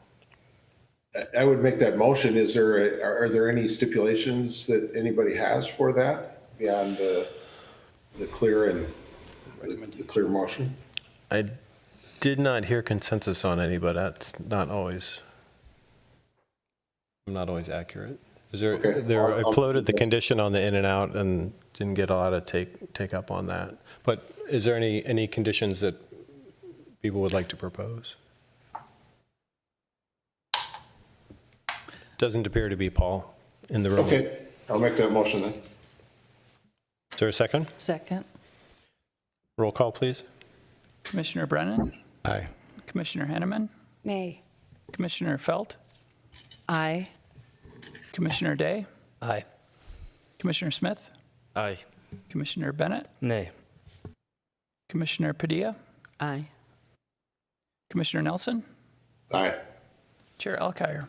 I would make that motion. Are there any stipulations that anybody has for that beyond the clear motion? I did not hear consensus on any, but that's not always, I'm not always accurate. Is there, I floated the condition on the in and out and didn't get a lot of take up on that. But is there any conditions that people would like to propose? Doesn't appear to be, Paul, in the room. Okay, I'll make that motion then. Is there a second? Second. Roll call, please. Commissioner Brennan. Aye. Commissioner Henneman. Nay. Commissioner Felt. Aye. Commissioner Day. Aye. Commissioner Smith. Aye. Commissioner Bennett. Nay. Commissioner Padilla. Aye. Commissioner Nelson. Aye. Chair Elkire.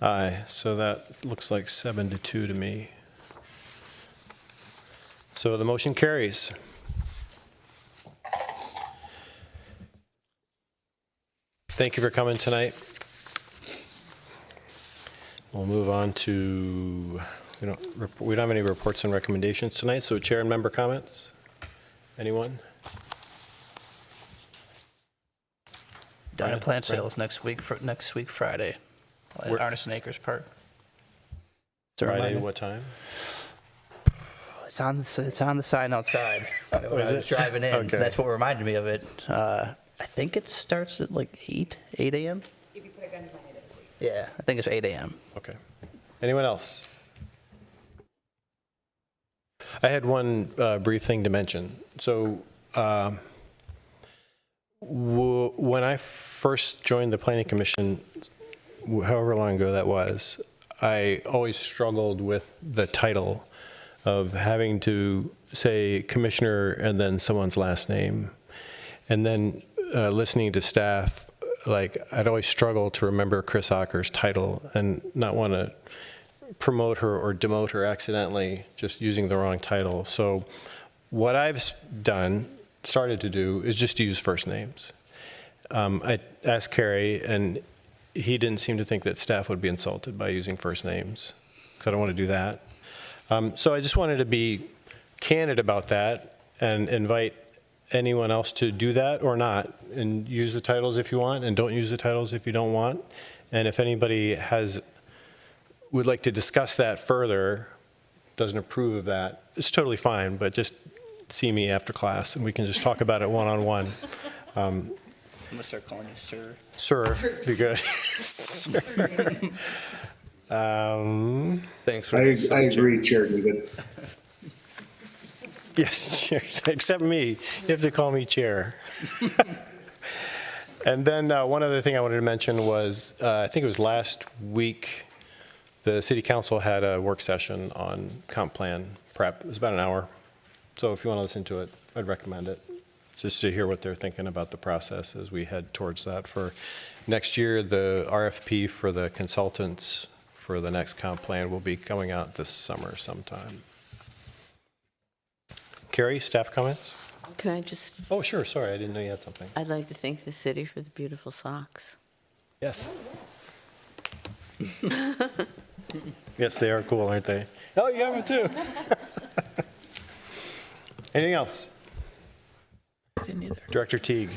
Aye, so that looks like 7-2 to me. So the motion carries. Thank you for coming tonight. We'll move on to, we don't have any reports and recommendations tonight, so chair and member comments? Anyone? Dine and plant sales next week Friday at Arneson Acres Park. Friday, what time? It's on the sign outside. When I was driving in. Okay. That's what reminded me of it. I think it starts at like 8 a.m. If you put a gun behind it. Yeah, I think it's 8 a.m. Okay. Anyone else? I had one brief thing to mention. So when I first joined the Planning Commission, however long ago that was, I always struggled with the title of having to say commissioner and then someone's last name. And then listening to staff, like I'd always struggle to remember Chris Ocker's title and not want to promote her or demote her accidentally, just using the wrong title. So what I've started to do is just use first names. I asked Kerry, and he didn't seem to think that staff would be insulted by using first names, because I don't want to do that. So I just wanted to be candid about that and invite anyone else to do that or not, and use the titles if you want, and don't use the titles if you don't want. And if anybody would like to discuss that further, doesn't approve of that, it's totally fine, but just see me after class and we can just talk about it one-on-one. I'm gonna start calling you sir. Sir, be good. Sir. Thanks for I agree, Chair David. Yes, Chair, except me. You have to call me Chair. And then one other thing I wanted to mention was, I think it was last week, the City Council had a work session on comp plan prep. It was about an hour. So if you want to listen to it, I'd recommend it, just to hear what they're thinking about the process as we head towards that. For next year, the RFP for the consultants for the next comp plan will be coming out this summer sometime. Carrie, staff comments? Can I just, Oh, sure, sorry, I didn't know you had something. I'd like to thank the city for the beautiful socks. Yes. Yes, they are cool, aren't they? Oh, you have them too. Anything else? Didn't either. Director Teague.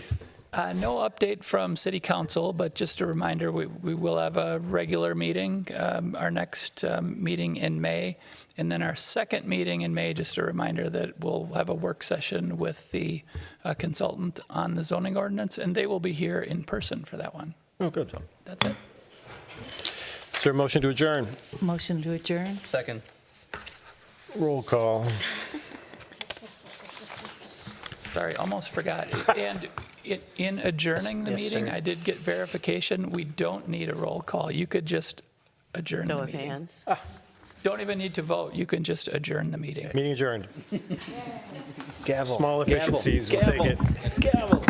No update from City Council, but just a reminder, we will have a regular meeting, our next meeting in May. And then our second meeting in May, just a reminder that we'll have a work session with the consultant on the zoning ordinance, and they will be here in person for that one. Oh, good. So that's it. Is there a motion to adjourn? Motion to adjourn. Second. Roll call. Sorry, almost forgot. And in adjourning the Yes, meeting, sir. I did get verification. We don't need a roll call. You could just adjourn Show the of meeting. hands. Don't even need to vote. You can just adjourn the meeting. Meeting adjourned. Gavel. Small Gavel. efficiencies, we'll take it. Gavel.